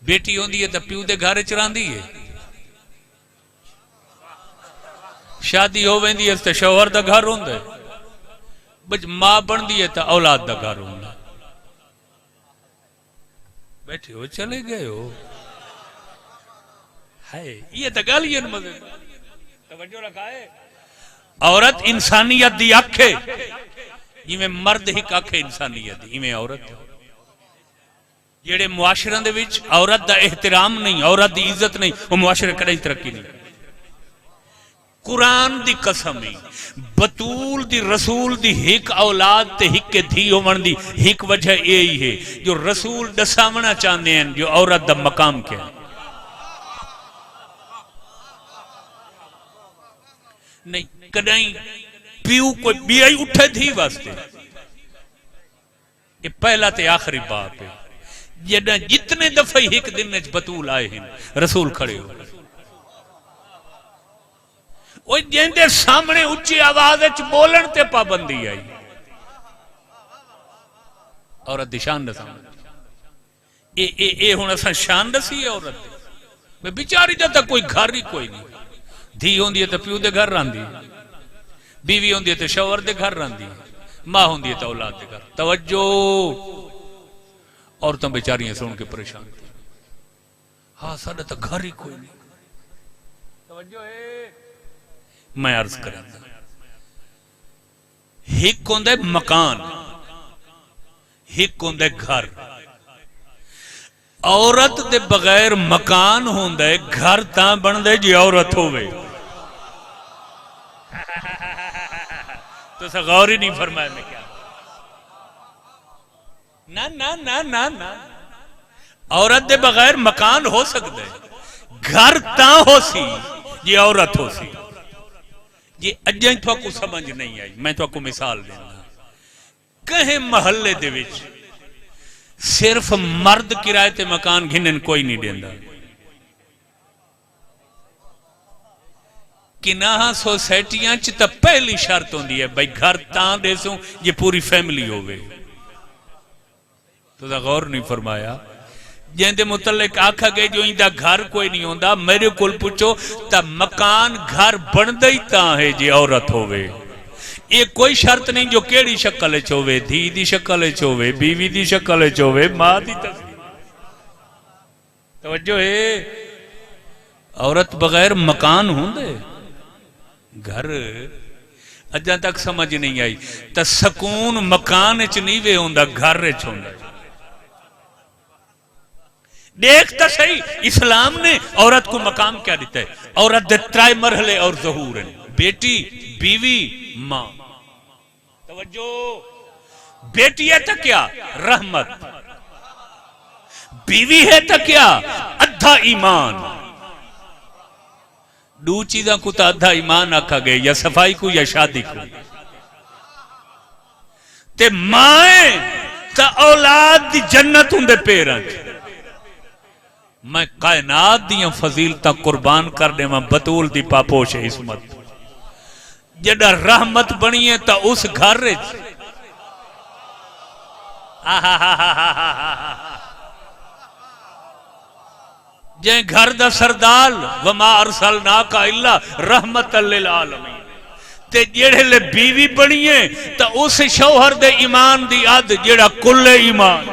بیٹی ہوندی ہے تا پیو دے گھر چراندی ہے شادی ہو ویندی ہے تا شوہر دا گھر ہوندا ہے بچ ماں بن دی ہے تا اولاد دا گھر ہوندا بیٹھے ہو چلے گئے ہو ہے یہ تا گالی ہے مزے توجہ رکھا ہے عورت انسانیت دی اکھے یہ میں مرد ہی کاکھے انسانیت دی یہ میں عورت جیڑے معاشرہ دے وچ عورت دا احترام نہیں عورت دی عزت نہیں وہ معاشرہ کڑی ترقی نہیں قرآن دی قسمی بطول دی رسول دی ہک اولاد تے ہک کے دھی ہومن دی ہک وجہ یہی ہے جو رسول دسامنا چاہتے ہیں جو عورت دا مقام کیا ہے نہیں کدائیں پیو کوئی بیائی اٹھے دھی واسطے یہ پہلا تے آخری باپ ہے جتنے دفعی ہک دن نچ بطول آئے ہیں رسول کھڑے ہو وہ جیندے سامنے اچھی آواز بولن تے پابندی آئی عورت دی شان دسا اے ہون اساں شان دسی ہے عورت میں بیچاری دا تا کوئی گھر ہی کوئی نہیں دھی ہوندی ہے تا پیو دے گھر راندی بیوی ہوندی ہے تا شوہر دے گھر راندی ماں ہوندی ہے تا اولاد دے گھر توجہ عورتاں بیچاریاں سن کے پریشان تھی ہاں ساڈا تا گھر ہی کوئی نہیں توجہ ہے میں عرض کریں ہک ہوندے مکان ہک ہوندے گھر عورت دے بغیر مکان ہوندا ہے گھر تاں بندا ہے جی عورت ہوے تو غور ہی نہیں فرمایا میں کیا نہ عورت دے بغیر مکان ہو سکتا ہے گھر تاں ہو سی جی عورت ہو سی جی اجیں تو کو سمجھ نہیں آئی میں تو کو مثال دینا کہیں محلے دے وچ صرف مرد کرائے تے مکان گھنن کوئی نہیں دیندا کناہ سوسائٹیاں چ تا پہلی شرط ہوندی ہے بھائی گھر تاں دے سوں یہ پوری فیملی ہوے تو دا غور نہیں فرمایا جن دے متعلق آکھا گئے جو اندہ گھر کوئی نہیں ہوندا میرے کول پوچھو تا مکان گھر بن دئی تاں ہے جی عورت ہوے یہ کوئی شرط نہیں جو کیڑی شکل چوے دھی دی شکل چوے بیوی دی شکل چوے ماں دی تصویر توجہ ہے عورت بغیر مکان ہوندے گھر اجاں تک سمجھ نہیں آئی تا سکون مکان چ نہیں وے ہوندا گھر چ ہوندا دیکھتا صحیح اسلام نے عورت کو مقام کیا دیتا ہے عورت دے ترائے مرحلے اور ظہور ہیں بیٹی بیوی ماں توجہ بیٹی ہے تا کیا رحمت بیوی ہے تا کیا ادھا ایمان دو چیزاں کو تا ادھا ایمان آکھا گئے یا صفائی کو یا شادی کو تے مائیں تا اولاد دی جنت ہوں دے پیران میں کائنات دیاں فضیلتاں قربان کرنے میں بطول دی پاپوش عصمت جڑا رحمت بنی ہے تا اس گھر رچ جائیں گھر دا سردال وما ارسلناک الا رحمت للعالمین تے جڑے لے بیوی بنی ہے تا اس شوہر دے ایمان دی عد جڑا کل ایمان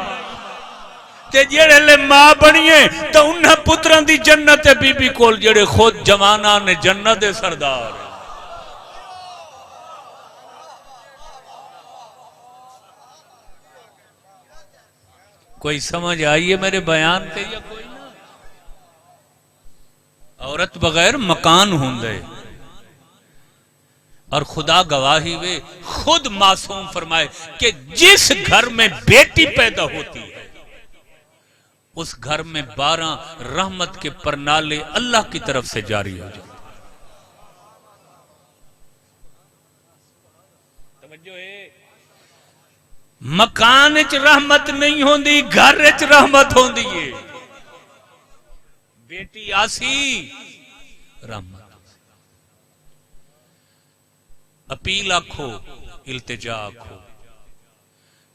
تے جڑے لے ماں بنیے تا انہاں پتران دی جنت بی بی کول جڑے خود جوانان جنت دے سردار کوئی سمجھ آئیے میرے بیان تے یا کوئی نہ عورت بغیر مکان ہوندے اور خدا گواہی وے خود معصوم فرمائے کہ جس گھر میں بیٹی پیدا ہوتی ہے اس گھر میں 12 رحمت کے پرنالے اللہ کی طرف سے جاری ہو جائے توجہ ہے مکان چ رحمت نہیں ہوندی گھر چ رحمت ہوندی ہے بیٹی آسی رحمت اپیل آکھو التجا آکھو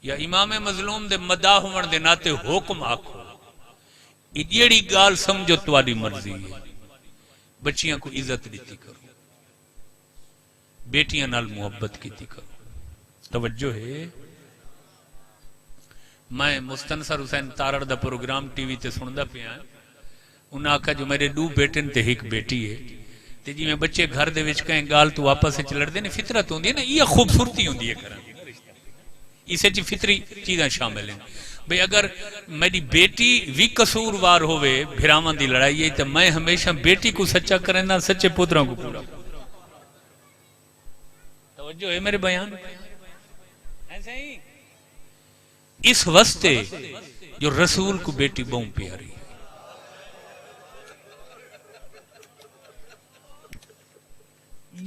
یا امام مظلوم دے مداح ہون دے ناتے حکم آکھو جیڑی گال سمجھو تواڈی مرضی ہے بچیاں کو عزت دیتی کرو بیٹیاں نال محبت کیتی کرو توجہ ہے میں مستنصر حسین تارڑ دا پروگرام ٹی وی تے سندا پیا انہاں آکھا جو میرے 2 بیٹے تے ایک بیٹی ہے تے جی میں بچے گھر دے وچ کہیں گال تو آپس وچ لڑدے نے فطرت ہوندی ہے نا یہ خوبصورتی ہوندی ہے گھراں دی اسے چ فطری چیزاں شامل ہیں بھئی اگر میری بیٹی بھی قصوروار ہوئے بھراواں دی لڑائی ہے تو میں ہمیشہ بیٹی کو سچا کرنا سچے پتراں کو پورا توجہ ہے میرے بیان ایسا ہی اس واسطے جو رسول کو بیٹی بہت پیاری ہے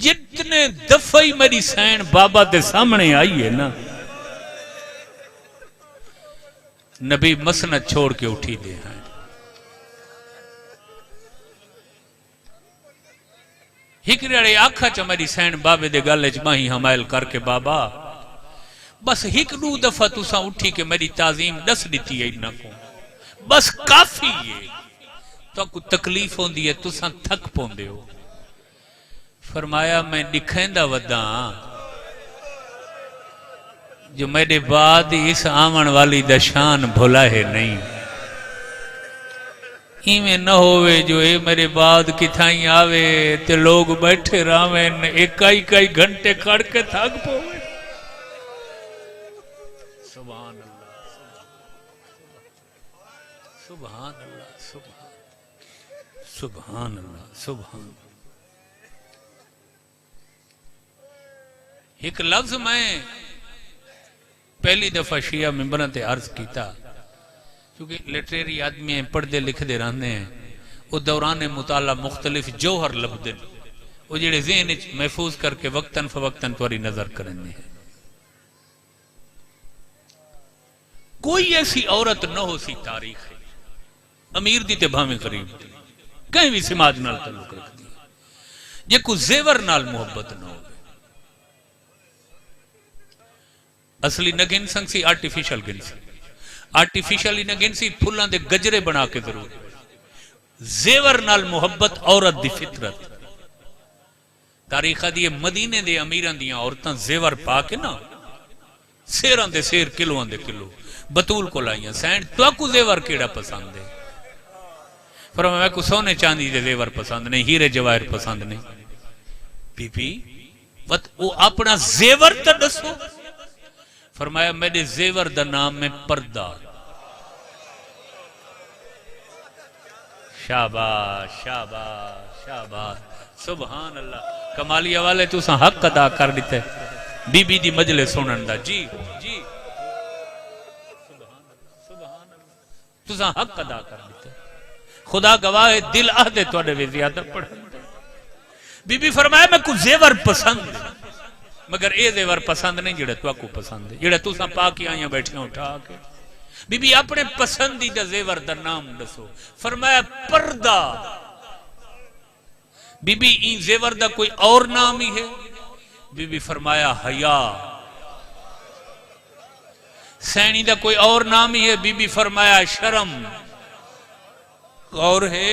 جتنے دفعی میری سین بابا دے سامنے آئی ہے نا نبی مسند چھوڑ کے اٹھی دے ہیں ہکڑے آکھا چا میری سین بابے دے گالے جماہی حمائل کر کے بابا بس ہک 2 دفعہ تسا اٹھی کے میری تعظیم دس دیتی ہے انہاں کو بس کافی ہے تو کو تکلیف ہوندی ہے تسا تھک پوندے ہو فرمایا میں دکھیندا ودا جو میرے بعد اس آمن والی دشان بھولا ہے نہیں میں نہ ہوئے جو اے میرے بعد کتھائیں آوے تے لوگ بیٹھے راویں ایک گھنٹے کھڑ کے تھک پوے سبحان اللہ سبحان اللہ سبحان اللہ سبحان. ایک لفظ میں پہلی دفعہ شیعہ ممبران تے عرض کیتا کیونکہ لٹریری آدمی ہیں پڑھتے لکھ دے رہنے ہیں وہ دوران مطالعہ مختلف جوہر لبدے وہ جڑے ذہن محفوظ کر کے وقتاً فوقتاً توری نظر کرنے ہیں. کوئی ایسی عورت نہ ہو سی تاریخ ہے امیر دی تے بھاویں غریب دی کہیں بھی سماج نال تعلق رکھ دی جے کو زیور نال محبت نہ ہو اصلی نہ گن سنگ سی آرٹیفیشل گن سی آرٹیفیشل ہی نہ گن سی پھلاں دے گجرے بنا کے ضرور زیور نال محبت عورت دی فطرت. تاریخہ دیئے مدینے دے امیران دیاں عورتاں زیور پا کے نا سیران دے سیر کلوان دے کلو بطول کو لائیاں سینڈ تو کو زیور کیڑا پسند ہے فرمایا میں کو سونے چاندی دے زیور پسند نہیں ہیرے جواہر پسند نہیں بی بی وہ اپنا زیور تا دسو فرمایا میرے زیور دا نام میں پردہ. شاباش شاباش شاباش سبحان اللہ. کمالی والے تو ساں حق ادا کر دیتے بی بی دی مجلے سنن دا جی جی سبحان اللہ تو ساں حق ادا کر دیتے خدا گواہ دل عہدے توڑے بھی زیادہ پڑھن. بی بی فرمایا میں کو زیور پسند مگر اے زیور پسند نہیں جڑا تو کو پسند ہے جڑا تو ساں پاکی آئیاں بیٹھیاں اٹھا کے. بی بی اپنے پسندیدہ زیور دا نام دسو فرمایا پردہ. بی بی این زیور دا کوئی اور نام ہی ہے بی بی فرمایا حیا. سینی دا کوئی اور نام ہی ہے بی بی فرمایا شرم. اور ہے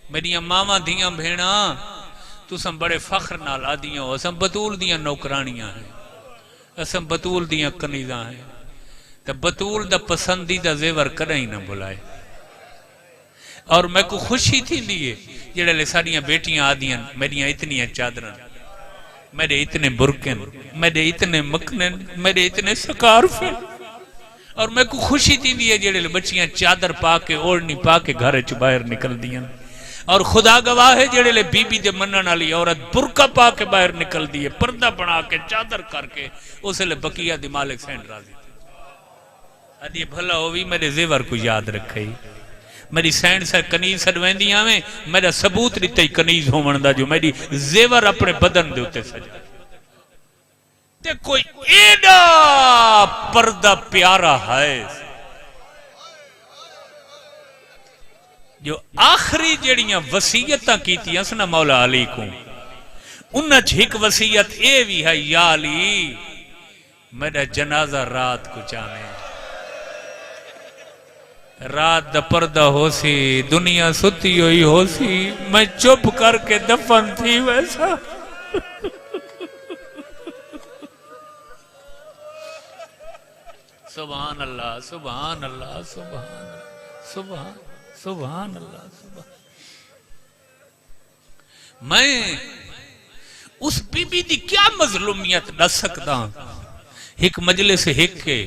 میری ماما دیاں بھینا تو سم بڑے فخر نال آدیاں ہو اسم بطول دیاں نوکرانیاں ہیں اسم بطول دیاں کنیزاں ہیں تو بطول دا پسندیدہ زیور کریں نہ بلائے. اور میں کو خوشی تھی لیے جڑے لے ساڑیاں بیٹیاں آدیاں میریاں اتنی چادرن میرے اتنے برکن میرے اتنے مکنن میرے اتنے سکارفن اور میں کو خوشی تھی لیے جڑے لے بچیاں چادر پا کے اوڑنی پا کے گھر چ باہر نکل دیاں اور خدا گواہ ہے جڑے لے بی بی دے منن والی عورت برقع پا کے باہر نکل دیے پردہ بنا کے چادر کر کے اسے لے بقیہ دی مالک سینڈ راضی تھی ادھی بھلا ہوئی میرے زیور کو یاد رکھے میری سینڈ سے کنیز سڑویندیاں میں میرا ثبوت دیتے ہی کنیز ہو مندا جو میری زیور اپنے بدن دے ہوتے سجا تے کوئی ایڈا پردہ پیارا ہے جو آخری جڑیاں وسیعتاں کیتیاں سنا مولا علی کو انہاں چھک وسیعت اے بھی ہے یا علی میرا جنازہ رات کو چاہنے رات دا پردہ ہو سی دنیا ستی ہوئی ہو سی میں چپ کر کے دفن تھی ویسا سبحان اللہ سبحان اللہ سبحان اللہ سبحان سبحان اللہ سبحان. میں اس بی بی دی کیا مظلومیت نہ سکتا ایک مجلس ایک کے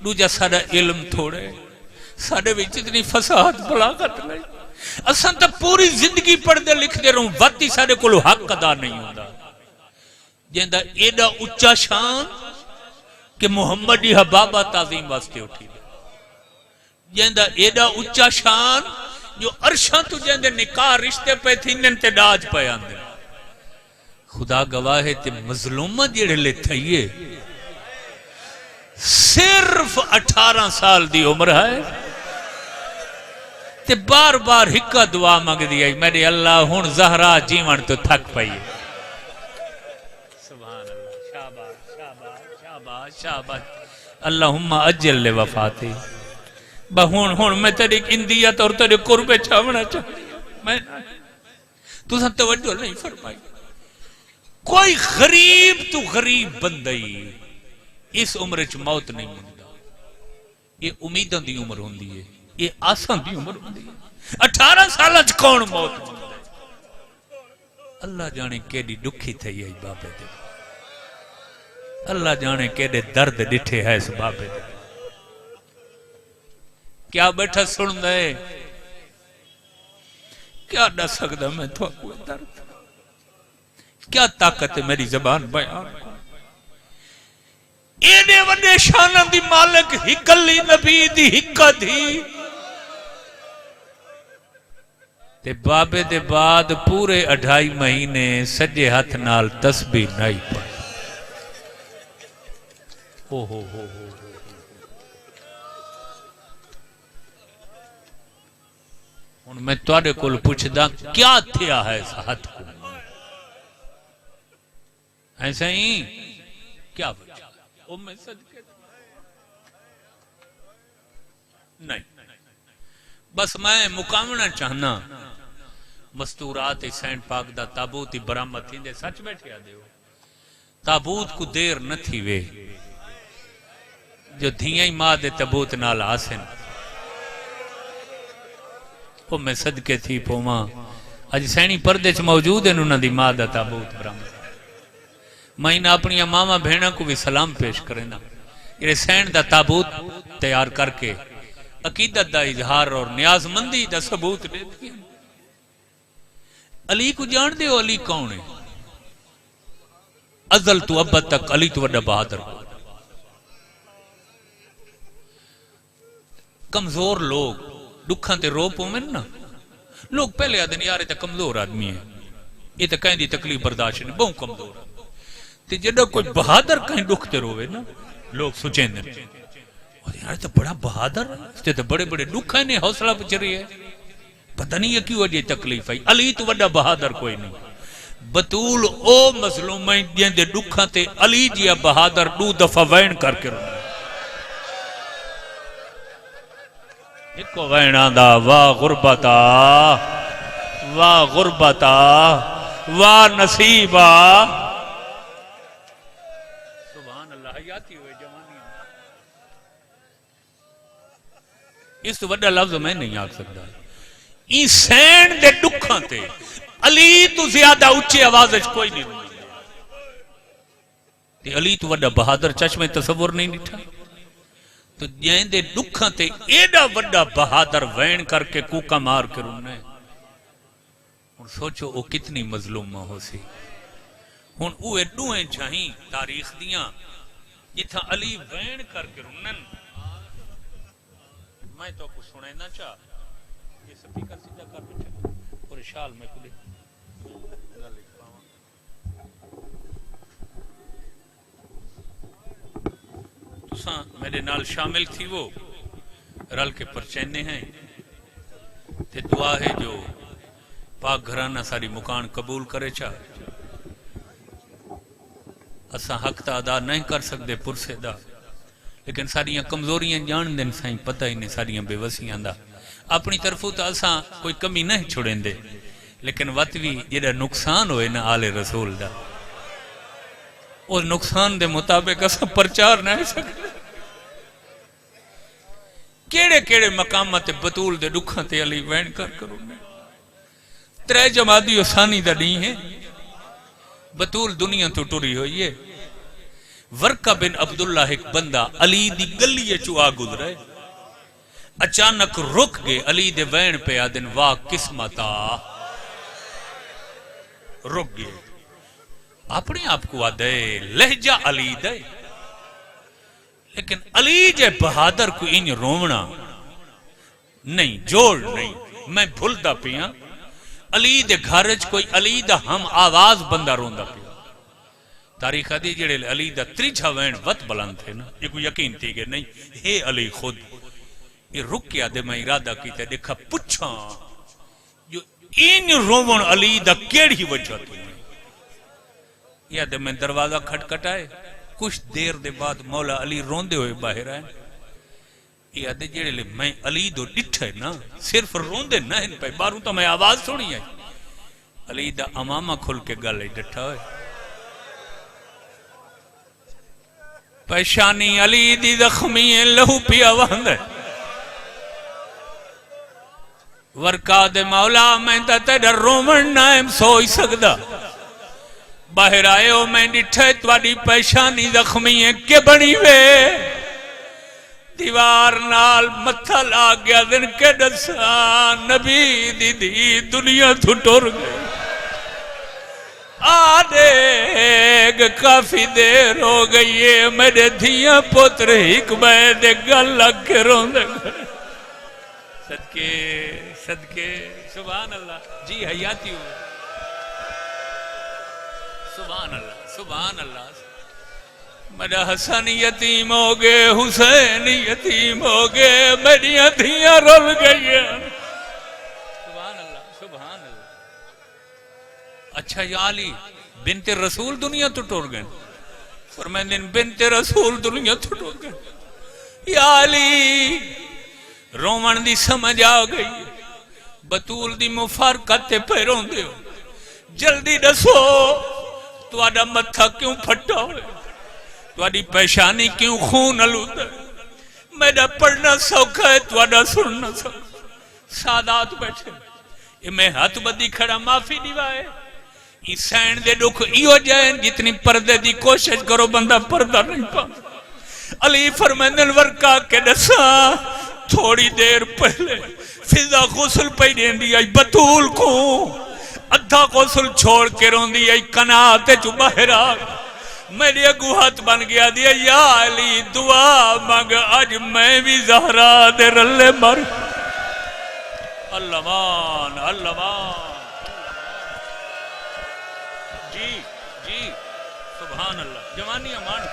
دوجا سارا علم تھوڑے ساڑھے بھی جتنی فساد بلاغت نہیں اساں تا پوری زندگی پڑھ دے لکھ دے رہوں واتی ساڑھے کولو حق ادا نہیں ہوتا جیندہ ایڈا اچا شان کہ محمدی حبابہ تعظیم واسطے اٹھی دے جیندہ ایڈا اچا شان جو عرشاں تو جیندے نکاح رشتے پہ تھی انن تے ڈاج پہ آندے خدا گواہ تے مظلومہ جیڑے لے تھئیے صرف 18 سال دی عمر ہے تے بار بار ہکا دعا مانگ دیا میرے اللہ ہون زہرا جیون تو تھک پئی سبحان اللہ شاباش شاباش شاباش شاباش اللہم اجل لے وفاتی ہون میں تیری اندیت اور تیری قرب چھاونا چاہتی میں تو سن توجہ نہیں فرمائی کوئی غریب تو غریب بندئی اس عمر چ موت نہیں مندہ یہ امیداں دی عمر ہوندی ہے یہ آسان دی عمر ہوندی ہے 18 سالہ چ کون موت مندہ اللہ جانے کیڑی دکھی تھئی ہے بابے دے اللہ جانے کیڑے درد ڈٹھے ہے اس بابے دے کیا بیٹھا سن دے کیا نہ سکتا میں تو کوئی درد کیا طاقت ہے میری زبان بیان کو اینے وڈے شانہ دی مالک ہکلی نبی دی ہکا دی تے بابے دے بعد پورے 2.5 مہینے سجے ہاتھ نال تسبیح نہیں پڑھ ہو ہن میں تواڈے کول پوچھدا کیا تھیا ہے اس ہاتھ کو ایسا ہی کیا وجہ او میں صدقے نہیں بس میں مقامنا چاہنا مستورات حسین پاک دا تابوت ہی برامت تھی دے سچ بیٹھے آ دیو تابوت کو دیر نہ تھی وے جو دھیاں ہی ماں دے تابوت نال آسن وہ میں صدقے تھی پوما اج سینی پردے چ موجود ہیں انہوں دی ماں دا تابوت برامت میں نہ اپنی ماما بھیڑا کو بھی سلام پیش کرنا یہ سین دا تابوت تیار کر کے عقیدت دا اظہار اور نیاز مندی دا ثبوت دیتی ہیں علی کو جان دے ہو علی کون ہے ازل تو ابد تک علی تو وڈا بہادر کمزور لوگ دکھاں تے رو پویں نا لوگ پہلے آدھن یار یہ کمزور آدمی ہے یہ تو کہیں دی تکلیف برداشت نہیں بہت کمزور ہے تے جڑا کوئی بہادر کہیں دکھتے روے نا لوگ سوچیں دیں یار تو بڑا بہادر ہے تو بڑے بڑے دکھ ہیں نہیں حوصلہ پچ رہی ہے پتہ نہیں یہ کیوں وجہ تکلیف ہے علی تو بڑا بہادر کوئی نہیں بطول او مظلومیں جن دے دکھاں تے علی جیا بہادر 2 دفعہ وین کر کے رونا ایک وین آدھا واہ غربتا واہ غربتا واہ نصیبا سبحان اللہ حیاتی ہوئے جوانی اس تو بڑا لفظ میں نہیں آکھ سکتا این سین دے دکھاں تے علی تو زیادہ اچھی آواز کوئی نہیں ہوئی تے علی تو بڑا بہادر چشمے تصور نہیں نٹھا تو جین دے دکھاں تے ایڈا بڑا بہادر وین کر کے کوکا مار کے رونا ہے اور سوچو وہ کتنی مظلومہ ہو سی ہن اوے دوئیں چاہیں تاریخ دیاں جتھا علی وین کر کے رونن میں تو کچھ سنے نہ چاہ یہ سپیکر سیدھا کر بیٹھے اور شال میں کھلے تساں میرے نال شامل تھی وہ رل کے پرچینے ہیں تے دعا ہے جو پاک گھرانہ ساری مکان قبول کرے چاہ اساں حق تا ادا نہیں کر سکتے پرسے دا لیکن ساریاں کمزوریاں جان دیں سائیں پتہ ہی نہیں ساریاں بے وسیاں دا اپنی طرفوں تو اساں کوئی کمی نہیں چھوڑیں دے لیکن وطوی جڑا نقصان ہوئے نا آل رسول دا اس نقصان دے مطابق اساں پرچار نہیں سکتے کیڑے کیڑے مقامات بطول دے دکھاں تے علی وین کر کرو نے 3 جمادی ثانی دا نہیں ہے بطول دنیا تو ٹری ہوئی ہے ورقہ بن عبداللہ ایک بندہ علی دی گلی چوا گزرے اچانک رک گئے علی دے وین پہ آدن واہ قسمتا رک گئے اپنے آپ کو آدھے لہجہ علی دے لیکن علی جے بہادر کو ان رومنا نہیں جوڑ نہیں میں بھولتا پیا علی دے گھرج کوئی علی دا ہم آواز بندہ روندا پیا تاریخ دی جڑے علی دا 3 وین وط بلند تھے نا یہ کوئی یقین تھی کہ نہیں ہے علی خود یہ رک کیا دے میں ارادہ کیتے دیکھا پچھا جو این روون علی دا کیڑی وجہ تھی یا دے میں دروازہ کھٹکھٹائے کچھ دیر دے بعد مولا علی روندے ہوئے باہر آئے یا دے جڑے لے میں علی دو ڈٹھے نا صرف روندے نہ ان پہ باروں تو میں آواز سنی آئی علی دا امامہ کھل کے گلے ڈٹھا ہوئے پیشانی علی دی زخمی لہو پیا وہند ہے ورکا دے مولا میں تا تیرا رومن نائم سوئی سکدا باہر آئے ہو میں ڈٹھے توڑی پیشانی زخمی ہے کہ بنی وے دیوار نال متھا لا گیا دن کے دساں نبی دی دی دنیا تو ٹر گئی آدھے کافی دیر ہو گئی ہے میرے دھیاں پتر ایک دے گل لگ کے رون دے صدقے صدقے سبحان اللہ جی حیاتی ہو سبحان اللہ سبحان اللہ میرا حسن یتیم ہو گئے حسین یتیم ہو گئے میری دھیاں رول گئی ہیں سبحان اللہ سبحان اللہ اچھا یا علی بنت رسول دنیا تو ٹور گئے فرمائیں بنت رسول دنیا تو ٹور گئے یا علی رومن دی سمجھ آ گئی بطول دی مفارقت تے پیروں دے ہو جلدی دسو تو آدھا متھا کیوں پھٹا ہوئے تو آدھی پیشانی کیوں خون علود ہے میرا پڑھنا سوکھا ہے تو آدھا سننا سوکھا سادات بیٹھے یہ میں ہاتھ بدی کھڑا معافی دیوائے یہ سین دے دکھ ایو جائیں جتنی پردے دی کوشش کرو بندہ پردہ نہیں پا علی فرمائن ورکا کے دساں تھوڑی دیر پہلے فضا غسل پہ دیں دی آئی بطول کو ادھا غسل چھوڑ کے رون دی آئی کناتے جو باہر آگ میری اگو ہاتھ بن گیا دیا یا علی دعا مانگ آج میں بھی زہرا دے رلے مر اللہ مان اللہ مان جی جی سبحان اللہ جوانی امان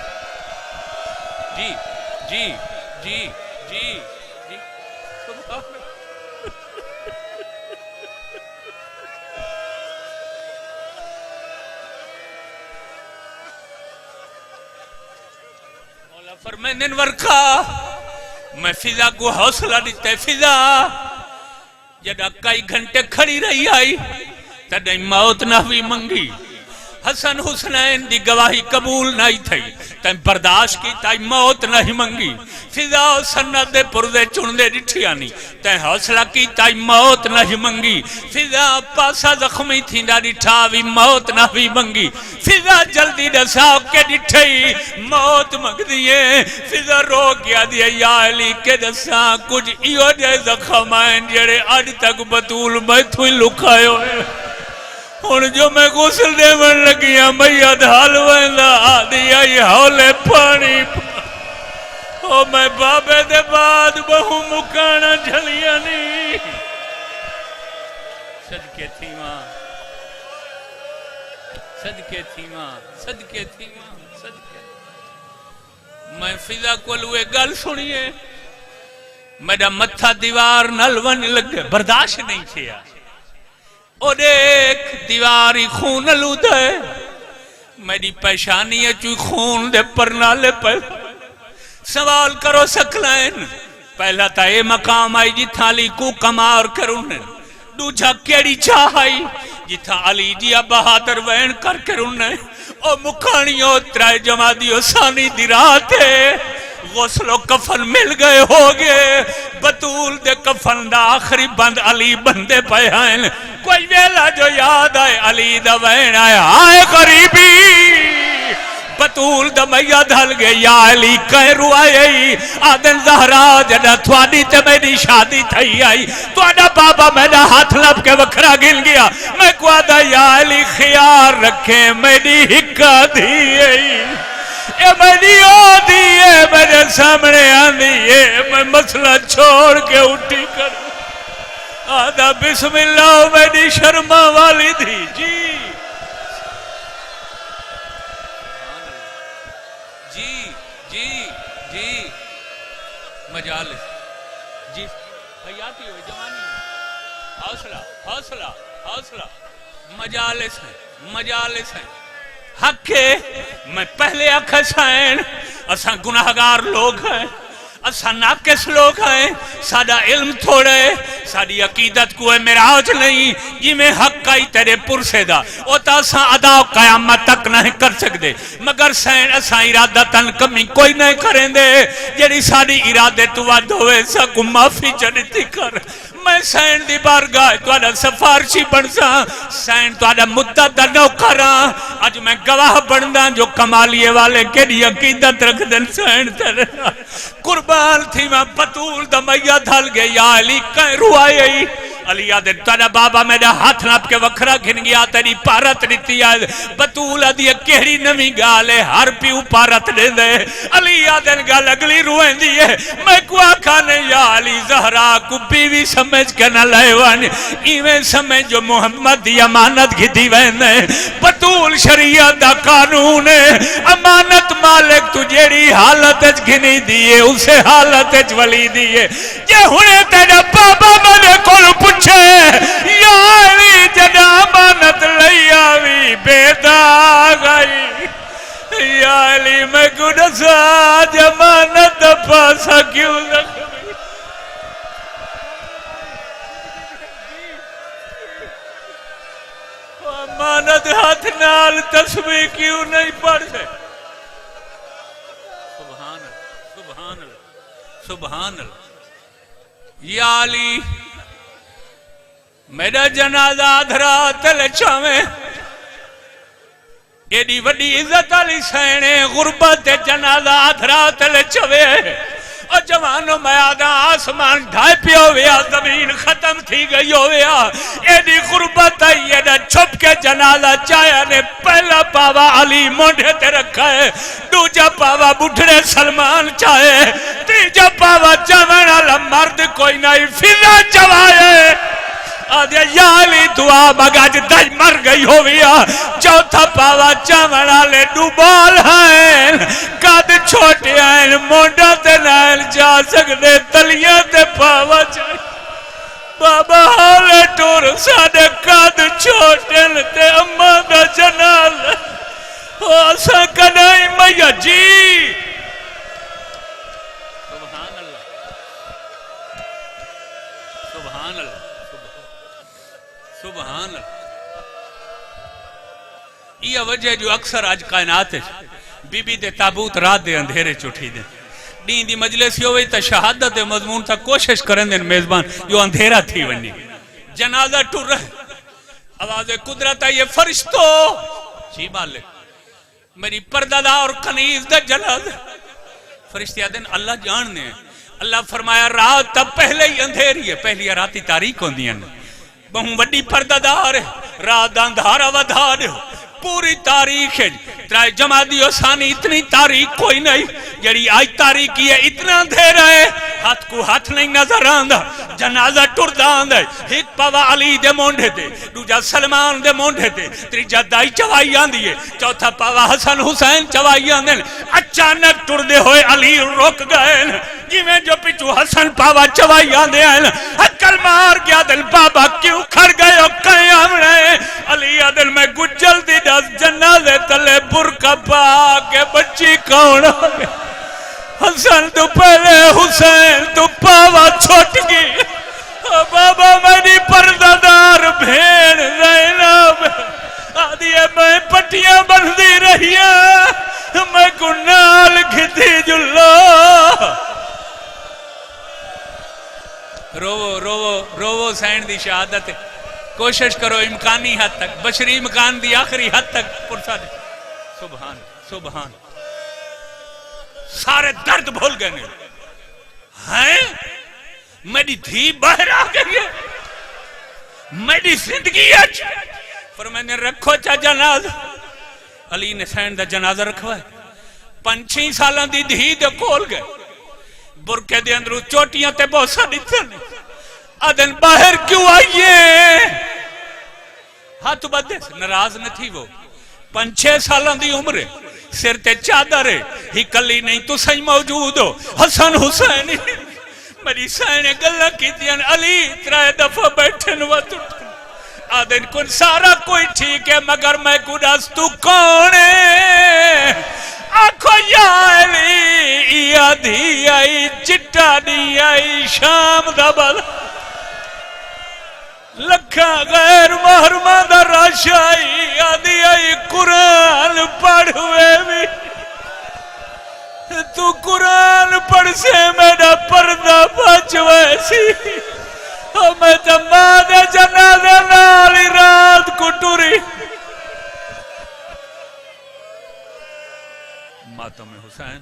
جی جی جی جی جی سبحان اللہ مولا فرمائن ورکا میں فضا کو حوصلہ دیتا ہے فضا جڑا کئی گھنٹے کھڑی رہی آئی تڑے موت نہ ہوئی منگی حسن حسنین دی گواہی قبول نہیں تھی تائیں برداشت کی تائیں موت نہیں منگی فضا و سنت دے پردے چن دے ڈٹھیانی تائیں حوصلہ کی تائیں موت نہیں منگی فضا پاسا زخمی تھی نہ ڈٹھاوی موت نہ بھی منگی فضا جلدی دساو کے ڈٹھئی موت منگ دیئے فضا رو کیا دیا یا علی کے دساں کچھ ایو جائے زخمائن جڑے آج تک بطول میں تھوئی لکھائے ہوئے اور جو میں غسل دے من لگیاں میاں دھال ویندہ آدھیا یہ ہولے پانی او میں بابے دے بعد بہو مکانا جھلیاں نہیں صدقے تھی ماں صدقے تھی ماں صدقے تھی ماں صدقے میں فضا کو لوے گل سنیے میرا متھا دیوار نلون لگے برداشت نہیں کیا اور ایک دیواری خون علود ہے میری پیشانی ہے چوئی خون دے پرنالے پر سوال کرو سکلائن پہلا تا اے مقام آئی جتھا علی کو کمار کرونے دوجھا کیڑی چاہ آئی جتھا علی جیا بہادر وین کر کرونے اور مکھانیوں ترائے جمادیوں سانی دی رات ہے غسل و کفن مل گئے ہو گئے بطول دے کفن دا آخری بند علی بندے پہ آئیں کوئی ویلا جو یاد آئے علی دا وین آئے آئے غریبی بطول دا میاں دھل گئے یا علی کہہ رو آئی آدن زہرا جڑا تھوڑی تے میری شادی تھی آئی تھوڑا بابا میرا ہاتھ لب کے وکھرا گل گیا میں کو آدھا یا علی خیال رکھیں میری ہکا دی آئی اے میری او دیئے میرے سامنے آن دیئے میں مسئلہ چھوڑ کے اٹھی کر آدھا بسم اللہ میری شرما والی تھی جی جی جی جی مجالس جی حیاتی ہوئی جوانی حوصلہ حوصلہ حوصلہ مجالس ہیں حق ہے میں پہلے اکھسائن اساں گناہگار لوگ ہیں اساں ناقص لوگ ہیں سادہ علم تھوڑے سادی عقیدت کوئی معراج نہیں جی میں حق کائی تیرے پرسے دا او تا اساں ادا قیامت تک نہیں کر سکتے مگر سین اساں ارادتاً کمی کوئی نہیں کریں دے جڑی سادی ارادے تو ود ہوئے سا کو معافی چڑھتی کر میں سین دی بارگاہ توڑا سفارشی بنسا سین توڑا مدت دا نوکراں آج میں گواہ بنداں جو کمالیے والے کے لیے عقیدت رکھ دن سین تیرے قربان تھی میں بطول دا میہ دھل گئے یا علی کہیں روائے علی آدھے تیرا بابا میرا ہاتھ ناپ کے وکھرا گھن گیا تیری پارت نیتی آدھے بطول آدھے کہری نمی گالے ہر پیو پارت دے دے علی آدھے گال اگلی روئیں دیئے میں کو آکھا نے یا علی زہرا کو بیوی سمجھ کے نہ لائے وانی ایویں سمجھ جو محمد دی امانت گھی دی وینے بطول شریعت دا قانون امانت مالک تجھیری حالت اچ گھنی دیئے اسے حالت اچ ولی دیئے یہ ہونے تیرا بابا میں کل پوچھے یا علی جنا امانت لئی آوی بیدا گئی یا علی میں کو نسا امانت پاسا کیوں رکھوی امانت ہاتھ نال تسبیح کیوں نہیں پڑھ سے سبحان اللہ سبحان اللہ سبحان اللہ یا علی میرا جنازہ دھرا تل چھویں ایڈی وڈی عزت علی سینے غربت جنازہ دھرا تل چھویں اور جوانوں میں آدھا آسمان ڈھائی پی ہویا زمین ختم تھی گئی ہویا ایڈی غربت آئی ایڈا چھپ کے جنازہ چایا نے پہلا پاوا علی مونڈے تے رکھا ہے دوجا پاوا بڑھڑے سلمان چاہے تیجا پاوا جوان علا مرد کوئی نہیں فضا چوائے آدھے یا علی دعا مگاج دج مر گئی ہویا چوتھا پاوا چامڑا لے ڈوبال ہیں قد چھوٹے ہیں مونڈا تے نائل جا سکتے تلیاں تے پاوا چاہے بابا حالے ٹور ساڑے قد چھوٹے تے اماں دا جنال آسا کنائی میاں جی سبحان اللہ سبحان اللہ سبحان اللہ یہ وجہ جو اکثر آج کائنات ہے بی بی دے تابوت رات دے اندھیرے چٹھی دے دین دی مجلسی ہوئی تا شہادت دے مضمون تا کوشش کریں دے میزبان جو اندھیرا تھی ونی جنازہ ٹور رہے آواز قدرت ہے یہ فرشتو جی مالک میری پردہ اور کنیز دے جنازہ فرشتی آدھیں اللہ جاننے اللہ فرمایا رات تب پہلے ہی اندھیری ہے پہلی راتی تاریخ ہوں دیا بہوں وڈی پردہ دار ہے رات اندھارا ودھار ہے پوری تاریخ ہے ترائے جمادی و ثانی اتنی تاریخ کوئی نہیں جڑی آج تاریخی ہے اتنا اندھیرا ہے ہاتھ کو ہاتھ نہیں نظر آندہ جنازہ ٹردہ آندہ ایک پاوا علی دے مونڈے دے دوجا سلمان دے مونڈے دے تریجا دائی چوائی آندی ہے چوتھا پاوا حسن حسین چوائی آندے اچانک ٹردے ہوئے علی روک گئے جی میں جو پچھو حسن پاوا چوائی آندے ہیں حکل مار گیا دل بابا کیوں کھڑ گئے ہو قیام رہے علی آدل میں گجل دی دس جنازے تلے برکا پا کے بچی کون آگے حسن تو پہلے حسین تو پاوا چھوٹ گئی بابا میری پردادار بھین زینب آدھی ہے میں پٹیاں بندی رہی ہے میں کنال گھتی جلو روو سین دی شہادت کوشش کرو امکانی حد تک بشری امکان دی آخری حد تک پرسا دے سبحان سبحان سارے درد بھول گئے ہیں میری دھی باہر آ گئی ہے میری زندگی اچھ فرمانے رکھو چا جنازہ علی نے سین دا جنازہ رکھوا ہے 5-6 سالہ دی دھی دے کول گئے برکے دے اندرو چوٹیاں تے بہت سا دیتن آدن باہر کیوں آئیے ہاتھ بدے نراز نہ تھی وہ 5-6 سالہ دی عمرے سر تے چادر ہی کلی نہیں تو سہی موجود ہو حسن حسین میری سائنے گلہ کی دیان علی ترائے دفعہ بیٹھن و تٹھن آدن کن سارا کوئی ٹھیک ہے مگر میں کداس تو کون ہے آنکھو یا علی آدھی آئی چٹا نہیں آئی شام دبل لکھا غیر محرمہ دا راشائی آدھی آئی قرآن پڑھ ہوئے بھی تو قرآن پڑھ سے میرا پردہ بچ ویسی میں جماد جنازہ نالی رات کو ٹوری ماتم حسین